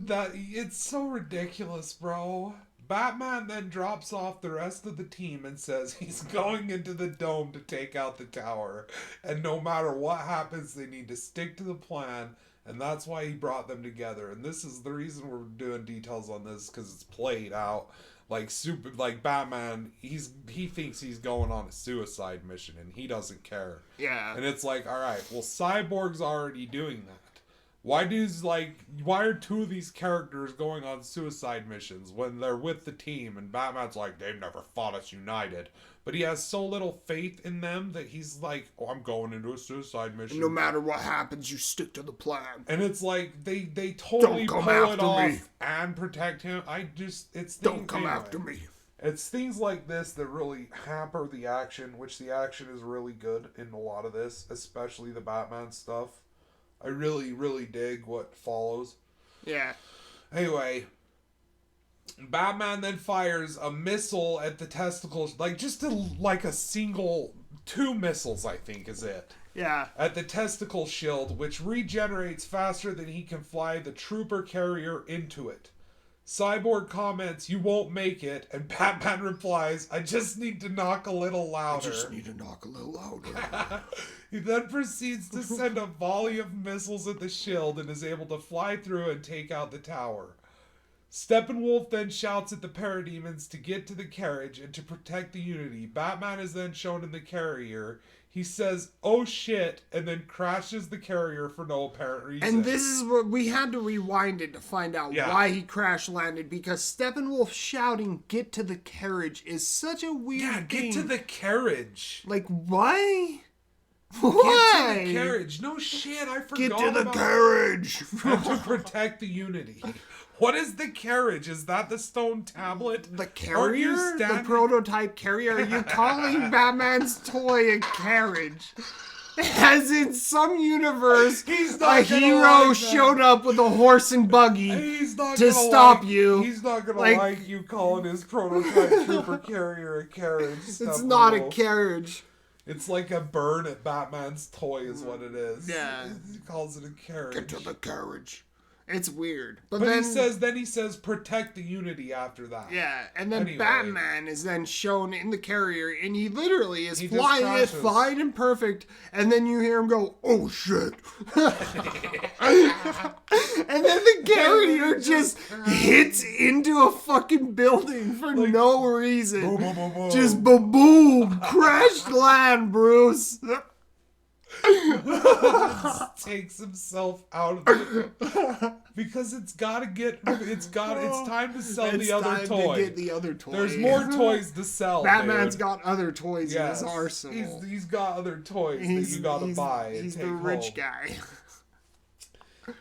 it's so ridiculous, bro. Batman then drops off the rest of the team and says he's going into the dome to take out the tower. And no matter what happens, they need to stick to the plan. And that's why he brought them together. And this is the reason we're doing details on this, because it's played out. Like Batman, he thinks he's going on a suicide mission and he doesn't care. Yeah. And it's like, all right, well, Cyborg's already doing that. Why are two of these characters going on suicide missions when they're with the team and Batman's like, they've never fought us united? But he has so little faith in them that he's like, oh, I'm going into a suicide mission. No matter what happens, you stick to the plan. And it's like, they totally pull it off and protect him. Don't come after me. It's things like this that really hamper the action, which the action is really good in a lot of this, especially the Batman stuff. I really, really dig what follows. Yeah. Anyway, Batman then fires a missile at the testicles, two missiles, I think is it. Yeah. At the testicle shield, which regenerates faster than he can fly the trooper carrier into it. Cyborg comments, "You won't make it," and Batman replies, "I just need to knock a little louder." He then proceeds to send a volley of missiles at the shield and is able to fly through and take out the tower. Steppenwolf then shouts at the parademons to get to the carriage and to protect the Unity. Batman is then shown in the carrier. He says, "Oh shit," and then crashes the carrier for no apparent reason. And this is what we had to rewind it to find out why he crash landed, because Steppenwolf shouting, "Get to the carriage," is such a weird thing. Get to the carriage. Like, why? Why? Get to the carriage. No shit, I forgot. Get to the carriage. And to protect the Unity. What is the carriage? Is that the stone tablet? The carrier? The prototype carrier? Are you calling Batman's toy a carriage? As in some universe, a hero showed up with a horse and buggy to stop you. He's not gonna like you calling his prototype trooper carrier a carriage. It's not a carriage. It's like a burn at Batman's toy is what it is. Yeah. He calls it a carriage. Get to the carriage. It's weird. But But then he says protect the unity after that. yeah, and then Anyway. Batman is then shown in the carrier, and he literally is He flying it just crashes. fine and perfect, and then you hear him go, "Oh shit!" And then the carrier just hits into a fucking building for no reason. Boom, boom, boom, boom. Just boom, crash land, Bruce. Takes himself out of it because it's time to sell It's the other time toy. to get the other toy. There's more toys to sell. Batman's dude. got other toys Yes. in his arsenal. He's got other toys that you gotta buy and He's take the rich home. guy.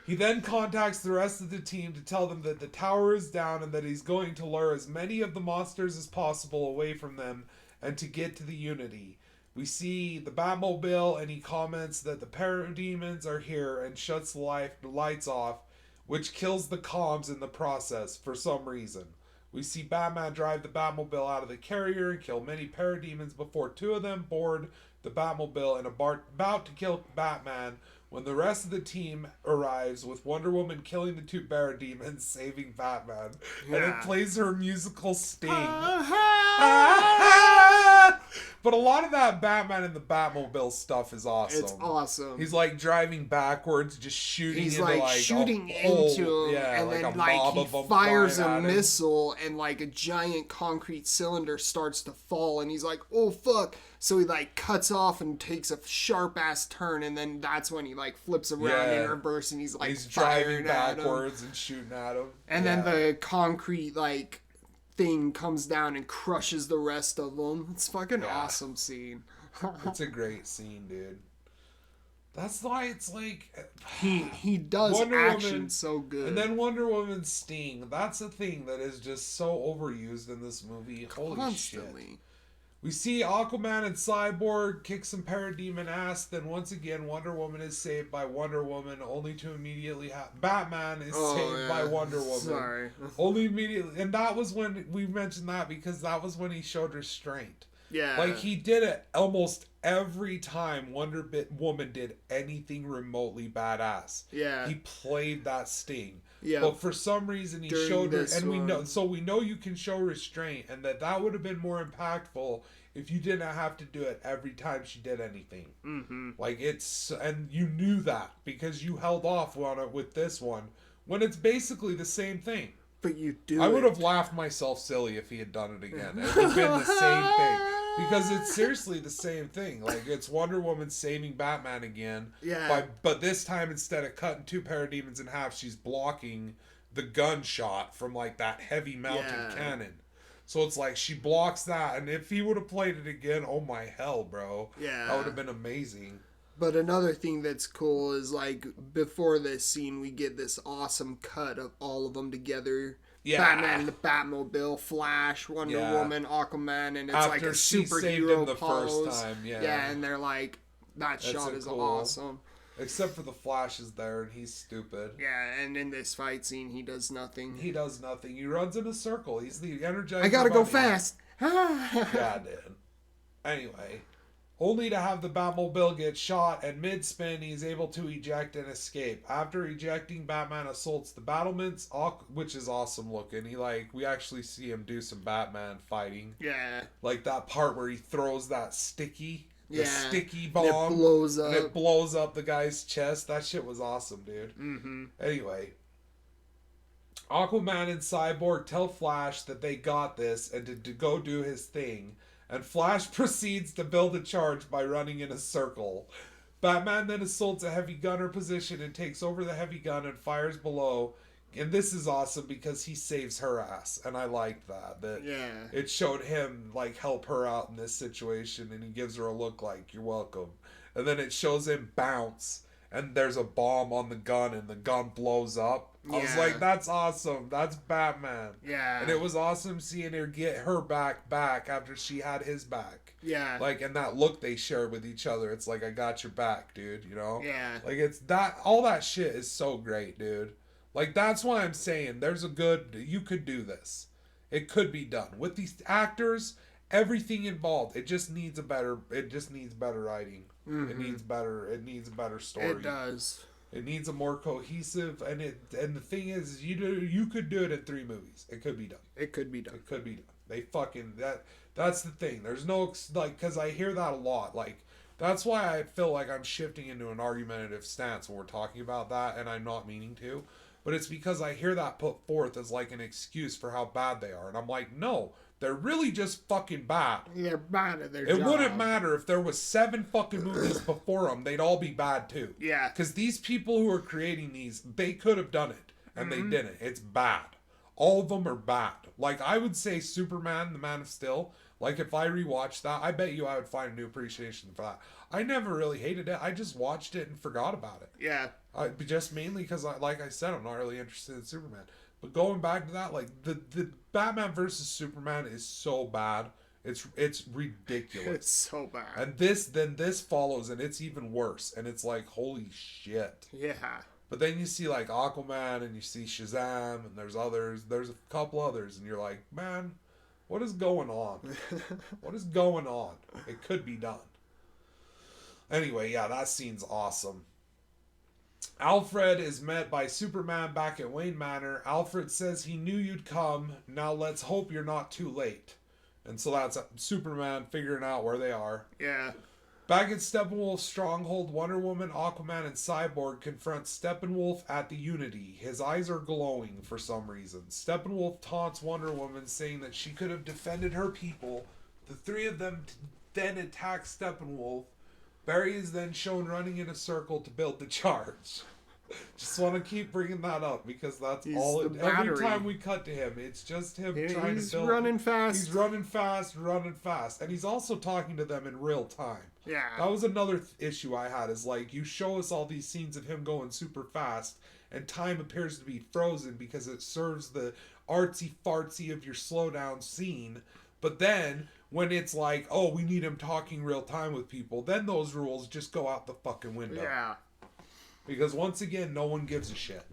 He then contacts the rest of the team to tell them that the tower is down and that he's going to lure as many of the monsters as possible away from them and to get to the Unity. We see the Batmobile and he comments that the parademons are here and shuts the lights off, which kills the comms in the process for some reason. We see Batman drive the Batmobile out of the carrier and kill many parademons before two of them board the Batmobile and about to kill Batman when the rest of the team arrives with Wonder Woman killing the two parademons, saving Batman. And it plays her musical sting. But a lot of that Batman and the Batmobile stuff is awesome. It's awesome. He's like driving backwards, just shooting He's into like shooting into him, and like then a like mob he of them fires flying a at him. missile, and like a giant concrete cylinder starts to fall, and he's like, "Oh fuck!" So he like cuts off and takes a sharp ass turn, and then that's when he like flips around in reverse, and he's like He's firing driving at him. backwards and shooting at him. And then the concrete like thing comes down and crushes the rest of them. It's fucking awesome scene. It's a great scene, dude. That's why it's like he does Wonder action Woman, so good. And then Wonder Woman's sting. That's a thing that is just so overused in this movie. Holy Constantly. shit. We see Aquaman and Cyborg kick some parademon ass. Then once again, Wonder Woman is saved by Wonder Woman, only to immediately Batman is saved by Wonder Woman. Sorry. Only immediately, and that was when we mentioned that because that was when he showed restraint. Yeah. Like he did it almost every time Wonder Woman did anything remotely badass. Yeah. He played that sting. Yeah. But for some reason he During showed this and one. we know you can show restraint and that would have been more impactful if you didn't have to do it every time she did anything. Mm-hmm. Like and you knew that because you held off on it with this one when it's basically the same thing. But you do. I would have laughed myself silly if he had done it again. It would have been the same thing. Because it's seriously the same thing. Like, it's Wonder Woman saving Batman again. Yeah. But this time, instead of cutting two parademons in half, she's blocking the gunshot from, like, that heavy mounted cannon. So it's like, she blocks that. And if he would have played it again, oh my hell, bro. Yeah. That would have been amazing. But another thing that's cool is, like, before this scene, we get this awesome cut of all of them together. Yeah. Batman, the Batmobile, Flash, Wonder Woman, Aquaman, and it's After like a she saved him superhero the pose. first time, yeah. Yeah, and they're like, that shot is cool. awesome. Except for the Flash is there, and he's stupid. Yeah, and in this fight scene, he does nothing. He does nothing. He runs in a circle. He's the Energizer I gotta go Bunny. fast. Yeah, dude. Anyway, only to have the Batmobile get shot, and mid-spin, he's able to eject and escape. After ejecting, Batman assaults the battlements, which is awesome looking. We actually see him do some Batman fighting. Yeah. Like that part where he throws that sticky bomb. And it blows up. And it blows up the guy's chest. That shit was awesome, dude. Mm-hmm. Anyway, Aquaman and Cyborg tell Flash that they got this and to go do his thing. And Flash proceeds to build a charge by running in a circle. Batman then assaults a heavy gunner position and takes over the heavy gun and fires below. And this is awesome because he saves her ass. And I liked that. It showed him, like, help her out in this situation. And he gives her a look like, you're welcome. And then it shows him bounce. And there's a bomb on the gun and the gun blows up. I was like, that's awesome. That's Batman. Yeah. And it was awesome seeing her get her back after she had his back. Yeah. Like, and that look they share with each other. It's like, I got your back, dude, you know? Yeah. Like, it's that, all that shit is so great, dude. Like, that's why I'm saying you could do this. It could be done. With these actors, everything involved, it just needs better writing. Mm-hmm. It needs a better story. It does. It needs a more cohesive, and the thing is, you could do it in 3 movies. It could be done. It could be done. It could be done. They fucking that's the thing. There's no like, because I hear that a lot. Like, that's why I feel like I'm shifting into an argumentative stance when we're talking about that, and I'm not meaning to, but it's because I hear that put forth as like an excuse for how bad they are, and I'm like, no. They're really just fucking bad. They're bad at their job. It job. wouldn't matter if there was 7 fucking movies before them. They'd all be bad too. Yeah. Because these people who are creating these, they could have done it. And they didn't. It's bad. All of them are bad. Like, I would say Superman, the Man of Steel. Like, if I rewatched that, I bet you I would find a new appreciation for that. I never really hated it. I just watched it and forgot about it. Yeah. Just mainly because, like I said, I'm not really interested in Superman. But going back to that, like, the Batman versus Superman is so bad. It's ridiculous. It's so bad. And this follows, and it's even worse. And it's like, holy shit. Yeah. But then you see, like, Aquaman, and you see Shazam, and there's others. There's a couple others, and you're like, man, what is going on? What is going on? It could be done. Anyway, yeah, that scene's awesome. Alfred is met by Superman back at Wayne Manor. Alfred says he knew you'd come. Now let's hope you're not too late. And so that's Superman figuring out where they are. Yeah. Back at Steppenwolf's stronghold, Wonder Woman, Aquaman, and Cyborg confront Steppenwolf at the Unity. His eyes are glowing for some reason. Steppenwolf taunts Wonder Woman, saying that she could have defended her people. The 3 of them then attack Steppenwolf. Barry is then shown running in a circle to build the charge. Just want to keep bringing that up because that's all. Every time we cut to him, it's just him trying to build. He's running fast. He's running fast, and he's also talking to them in real time. Yeah. That was another issue I had. Is like, you show us all these scenes of him going super fast, and time appears to be frozen because it serves the artsy fartsy of your slow down scene. But then, when it's like, oh, we need him talking real time with people, then those rules just go out the fucking window. Yeah. Because once again, no one gives a shit.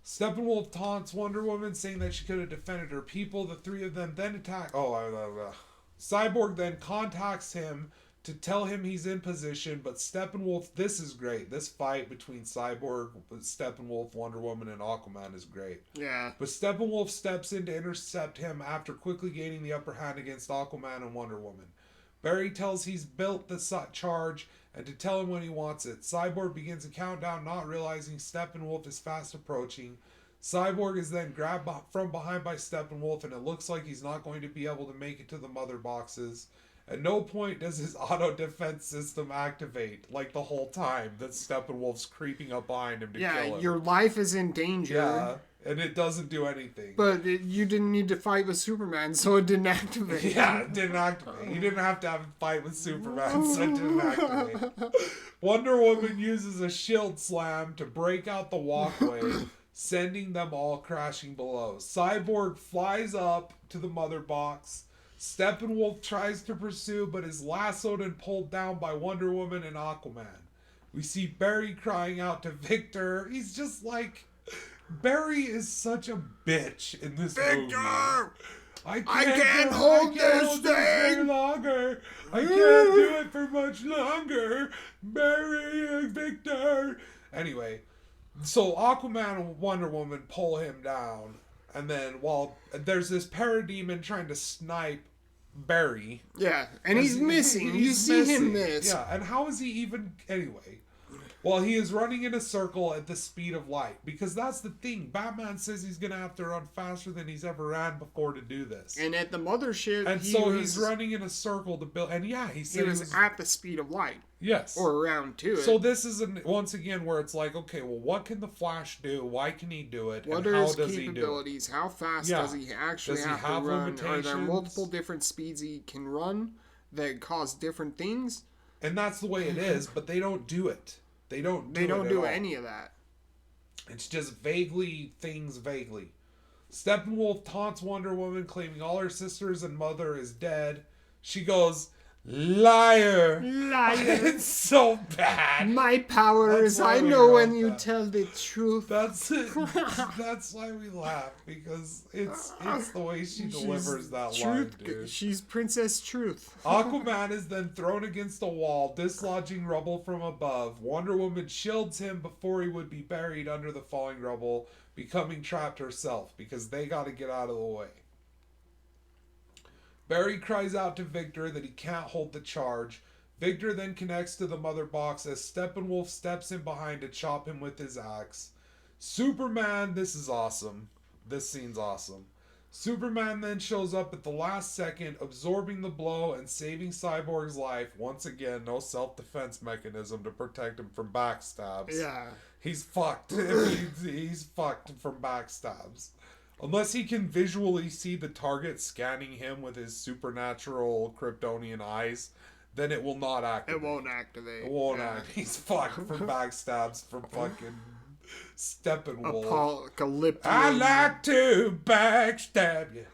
Steppenwolf taunts Wonder Woman, saying that she could have defended her people. The 3 of them then attack... Cyborg then contacts him to tell him he's in position, but Steppenwolf... This is great. This fight between Cyborg, Steppenwolf, Wonder Woman, and Aquaman is great. Yeah. But Steppenwolf steps in to intercept him after quickly gaining the upper hand against Aquaman and Wonder Woman. Barry tells he's built the charge and to tell him when he wants it. Cyborg begins a countdown, not realizing Steppenwolf is fast approaching. Cyborg is then grabbed from behind by Steppenwolf, and it looks like he's not going to be able to make it to the mother boxes. At no point does his auto defense system activate, like the whole time that Steppenwolf's creeping up behind him to kill him. Yeah, your life is in danger. Yeah, and it doesn't do anything. But you didn't need to fight with Superman, so it didn't activate. Yeah, it didn't activate. You didn't have to have a fight with Superman, so it didn't activate. Wonder Woman uses a shield slam to break out the walkway, sending them all crashing below. Cyborg flies up to the mother box. Steppenwolf tries to pursue, but is lassoed and pulled down by Wonder Woman and Aquaman. We see Barry crying out to Victor. He's just like... Barry is such a bitch in this movie. I can't hold this thing any longer. I can't do it for much longer. Barry and Victor. Anyway, so Aquaman and Wonder Woman pull him down, and then while there's this parademon trying to snipe Barry. Yeah, and he's missing. You see him miss. Yeah, and how is he even... Anyway... Well, he is running in a circle at the speed of light. Because that's the thing. Batman says he's going to have to run faster than he's ever ran before to do this. And at the mothership, he's running in a circle to build... And yeah, he said he was at the speed of light. Yes. Or around to it. So this is, once again, where it's like, okay, well, what can the Flash do? Why can he do it? What are his capabilities? How fast does he actually have to run? Are there multiple different speeds he can run that cause different things? And that's the way it is, but they don't do it. They don't do any of that. It's just vaguely. Steppenwolf taunts Wonder Woman, claiming all her sisters and mother is dead. She goes, Liar. Liar. It's so bad. My power That's is why I we know wrote when you that. tell the truth. That's it. That's why we laugh, because it's the way she delivers that line, dude. She's Princess Truth. Aquaman is then thrown against a wall, dislodging rubble from above. Wonder Woman shields him before he would be buried under the falling rubble, becoming trapped herself, because they got to get out of the way. Barry cries out to Victor that he can't hold the charge. Victor then connects to the mother box as Steppenwolf steps in behind to chop him with his axe. Superman, this is awesome. This scene's awesome. Superman then shows up at the last second, absorbing the blow and saving Cyborg's life. Once again, no self-defense mechanism to protect him from backstabs. Yeah. He's fucked. He's fucked from backstabs. Unless he can visually see the target scanning him with his supernatural Kryptonian eyes, then it will not activate. It won't activate. It won't activate. He's fucked from backstabs from fucking Steppenwolf. Apocalyptic. I like to backstab you.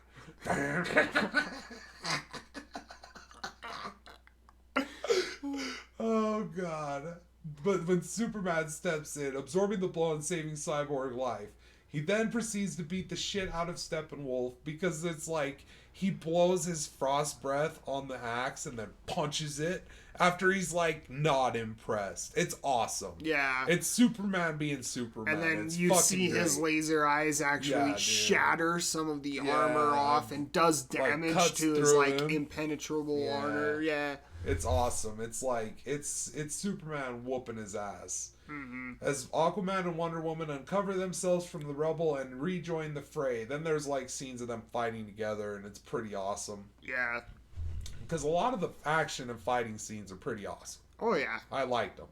Oh, God. But when Superman steps in, absorbing the blow and saving Cyborg life, he then proceeds to beat the shit out of Steppenwolf because it's like he blows his frost breath on the axe and then punches it after he's like not impressed. It's awesome. Yeah. It's Superman being Superman. And then it's you fucking see great. his laser eyes actually shatter some of the armor off and does damage to his like impenetrable armor. Yeah. It's awesome. It's like it's Superman whooping his ass. Mm-hmm. As Aquaman and Wonder Woman uncover themselves from the rubble and rejoin the fray, then there's like scenes of them fighting together, and it's pretty awesome. Yeah. Because a lot of the action and fighting scenes are pretty awesome. Oh yeah. I liked them.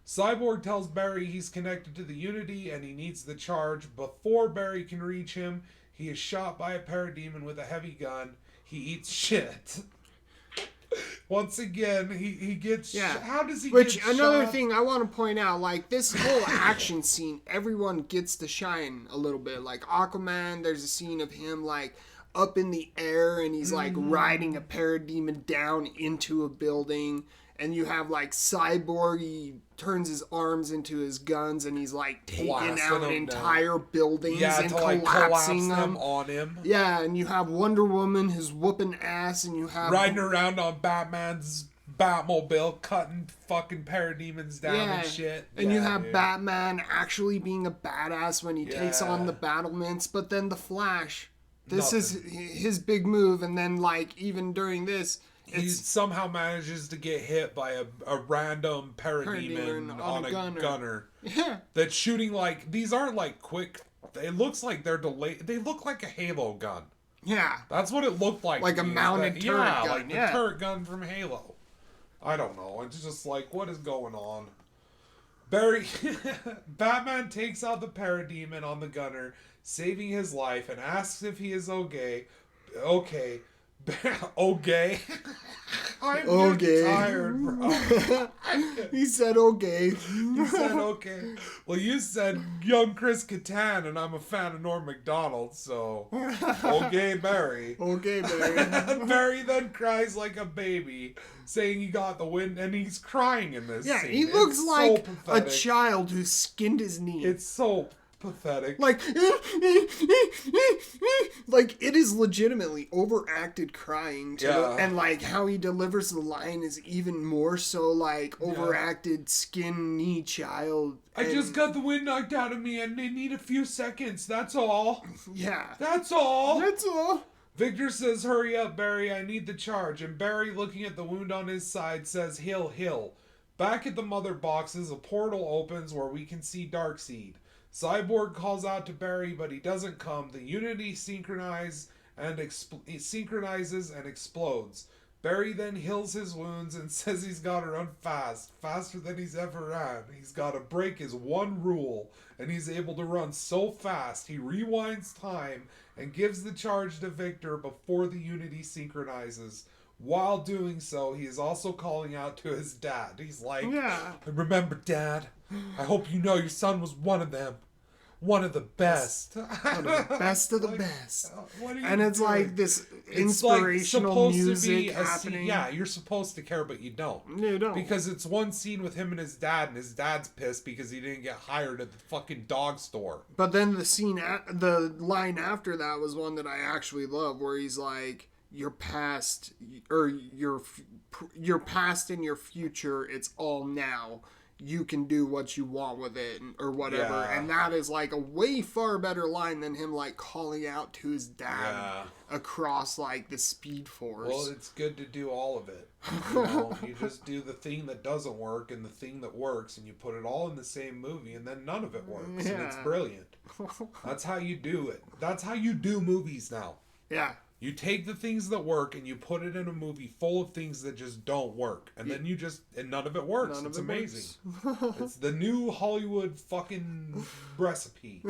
Cyborg tells Barry he's connected to the Unity and he needs the charge. Before Barry can reach him, he is shot by a parademon with a heavy gun. He eats shit. Once again, he gets... How does he get shot? Which, another thing I want to point out, like, this whole action scene, everyone gets to shine a little bit. Like, Aquaman, there's a scene of him, like, up in the air, and he's, like, riding a parademon down into a building. And you have, like, Cyborg, he turns his arms into his guns, and he's, like, taking out entire buildings and collapsing them on him. Yeah, and you have Wonder Woman, who's whooping ass, and you have... riding around on Batman's Batmobile, cutting fucking parademons down and shit. And you have Batman actually being a badass when he takes on the battlements, but then the Flash. This is his big move, and then, like, even during this... He somehow manages to get hit by a random parademon on a gunner. Yeah. That's shooting like... These aren't like quick... It looks like they're delayed. They look like a Halo gun. Yeah. That's what it looked like. Like a mounted turret gun. Like the turret gun from Halo. I don't know. It's just like, what is going on? Batman takes out the parademon on the gunner, saving his life, and asks if he is okay. Okay. Okay. I'm tired, bro. He said okay. You said okay. Well, you said young Chris Kattan, and I'm a fan of Norm Macdonald, so okay, Barry. Okay, Barry. Barry then cries like a baby, saying he got the win, and he's crying in this scene. He looks it's like so a child who skinned his knee. It's so pathetic. Like it is legitimately overacted crying too. And like how he delivers the line is even more so like overacted skin knee child. I just got the wind knocked out of me and they need a few seconds, that's all. Yeah. That's all. That's all. Victor says, hurry up, Barry, I need the charge. And Barry, looking at the wound on his side, says, heal. Back at the mother boxes, a portal opens where we can see Darkseid. Cyborg calls out to Barry, but he doesn't come. The Unity synchronizes and explodes. Barry then heals his wounds and says he's got to run fast, faster than he's ever ran. He's got to break his one rule, and he's able to run so fast he rewinds time and gives the charge to Victor before the Unity synchronizes. While doing so, he is also calling out to his dad. He's like, remember, Dad, I hope you know your son was one of them. one of the best. One of the best of the Like, best. What are you And it's doing? like this It's like inspirational supposed to music be a happening. scene. Yeah, you're supposed to care, but you don't. You don't. Because it's one scene with him and his dad, and his dad's pissed because he didn't get hired at the fucking dog store. But then the line after that was one that I actually love, where he's like, "Your past, or your past and your future, it's all now. You can do what you want with it," or whatever. Yeah. And that is like a way far better line than him like calling out to his dad across like the Speed Force. Well, it's good to do all of it. You know, you just do the thing that doesn't work and the thing that works, and you put it all in the same movie, and then none of it works, and it's brilliant. That's how you do it. That's how you do movies now. Yeah. You take the things that work and you put it in a movie full of things that just don't work. And then and none of it works. It's amazing. It's the new Hollywood fucking recipe.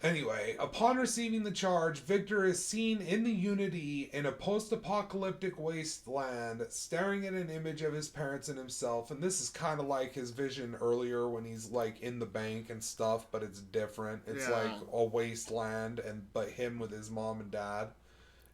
Anyway, upon receiving the charge, Victor is seen in the Unity in a post-apocalyptic wasteland, staring at an image of his parents and himself. And this is kind of like his vision earlier when he's like in the bank and stuff, but it's different. It's like a wasteland, but him with his mom and dad,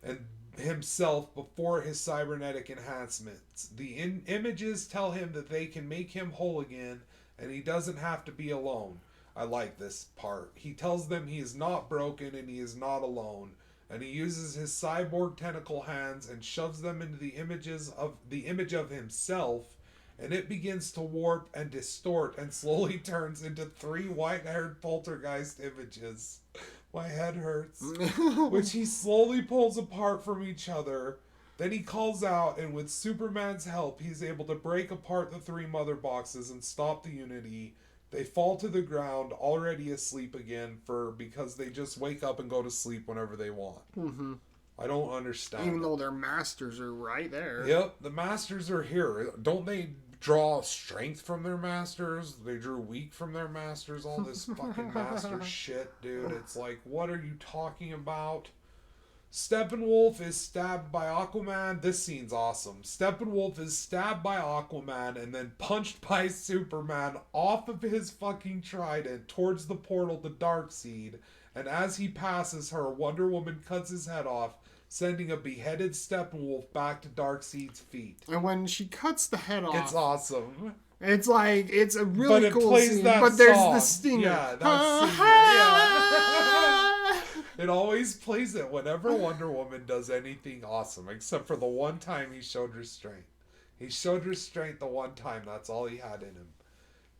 and himself before his cybernetic enhancements. The images tell him that they can make him whole again, and he doesn't have to be alone. I like this part. He tells them he is not broken and he is not alone, and he uses his cyborg tentacle hands and shoves them into the image of himself, and it begins to warp and distort and slowly turns into 3 white-haired poltergeist images. My head hurts. Which he slowly pulls apart from each other. Then he calls out, and with Superman's help, he's able to break apart the 3 mother boxes and stop the Unity. They fall to the ground, already asleep again, because they just wake up and go to sleep whenever they want. Mm-hmm. I don't understand. Even though their masters are right there. Yep, the masters are here. Don't they draw strength from their masters? They drew weak from their masters. All this fucking master shit, dude. It's like, what are you talking about? Steppenwolf is stabbed by Aquaman. This scene's awesome. Steppenwolf is stabbed by Aquaman and then punched by Superman off of his fucking trident towards the portal to Darkseid. And as he passes her, Wonder Woman cuts his head off, sending a beheaded Steppenwolf back to Darkseid's feet. And when she cuts the head off, it's awesome. It's like, it's a really cool scene. But there's song. the stinger. Yeah, that stinger. Yeah. It always plays it whenever Wonder Woman does anything awesome, except for the one time he showed restraint. He showed restraint the one time. That's all he had in him.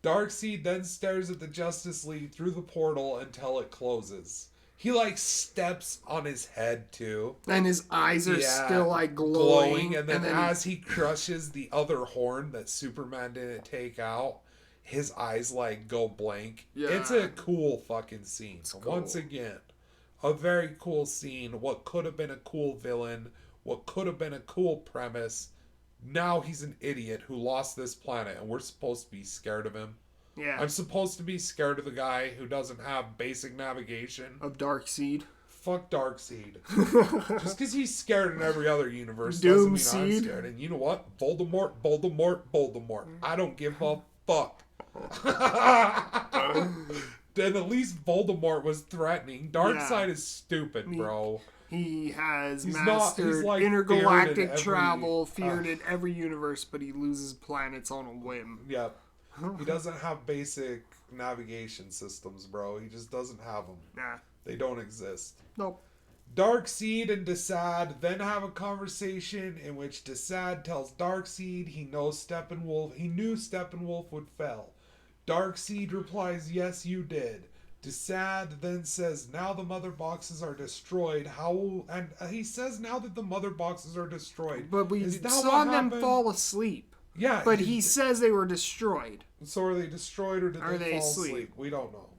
Darkseid then stares at the Justice League through the portal until it closes. He like steps on his head too. And his eyes are still like glowing. And then as he crushes the other horn that Superman didn't take out, his eyes like go blank. Yeah. It's a cool fucking scene. Cool. Once again, a very cool scene. What could have been a cool villain. What could have been a cool premise. Now he's an idiot who lost this planet and we're supposed to be scared of him. Yeah. I'm supposed to be scared of the guy who doesn't have basic navigation. Of Darkseid. Fuck Darkseid. Just because he's scared in every other universe doesn't mean I'm scared. And you know what? Voldemort. I don't give a fuck. Then at least Voldemort was threatening. Darkseid is stupid, bro. He has mastered intergalactic travel, feared in every universe, but he loses planets on a whim. Yep. He doesn't have basic navigation systems, bro. He just doesn't have them. Nah. They don't exist. Nope. Darkseid and Desaad then have a conversation in which Desaad tells Darkseid he knew Steppenwolf would fail. Darkseid replies, "Yes, you did." Desaad then says, "Now the mother boxes are destroyed. And he says now that the mother boxes are destroyed. But we saw them fall asleep. Yeah. But he says they were destroyed. So are they destroyed or did they fall asleep? We don't know.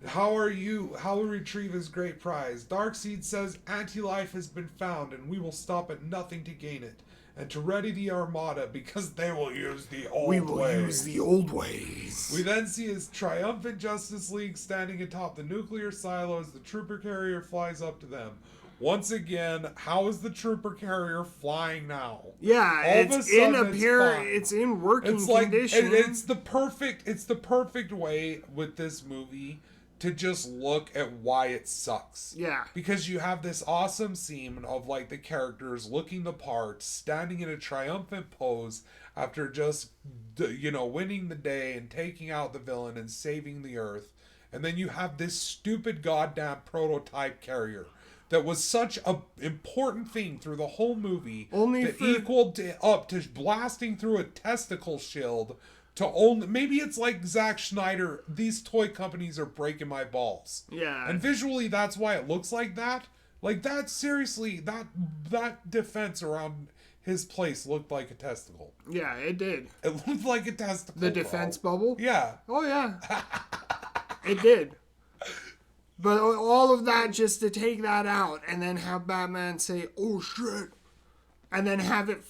How will retrieve his great prize? Darkseid says anti-life has been found and we will stop at nothing to gain it. And to ready the Armada because they will use the old ways. We will use the old ways. We then see his triumphant Justice League standing atop the nuclear silo as the trooper carrier flies up to them. Once again, how is the trooper carrier flying now? Yeah, All of a it's in sudden, it's in working it's like condition. it's the perfect way with this movie to just look at why it sucks. Yeah. Because you have this awesome scene of like the characters looking the part, standing in a triumphant pose after just winning the day and taking out the villain and saving the Earth. And then you have this stupid goddamn prototype carrier that was such a important thing through the whole movie equaled up to blasting through a testicle shield to only maybe it's like Zack Snyder, these toy companies are breaking my balls. Yeah. And visually that's why it looks like that. Like that seriously, that defense around his place looked like a testicle. Yeah, it did. It looked like a testicle. The defense bubble? Yeah. Oh yeah. It did. But all of that just to take that out and then have Batman say, "Oh shit," and then have it,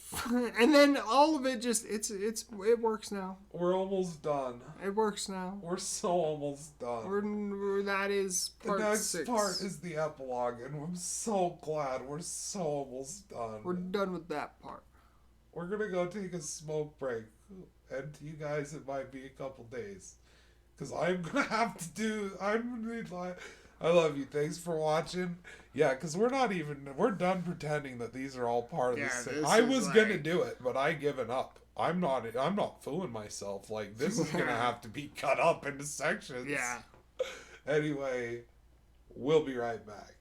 and then all of it just it works now. We're almost done. It works now. We're so almost done. That is part 6. The next part is the epilogue, and I'm so glad we're so almost done. We're done with that part. We're gonna go take a smoke break, and to you guys it might be a couple days. Because I'm going to have to do... I love you. Thanks for watching. Yeah, because we're done pretending that these are all part of the same. I was going to do it, but I given up. I'm not fooling myself. Like, this is going to have to be cut up into sections. Yeah. Anyway, we'll be right back.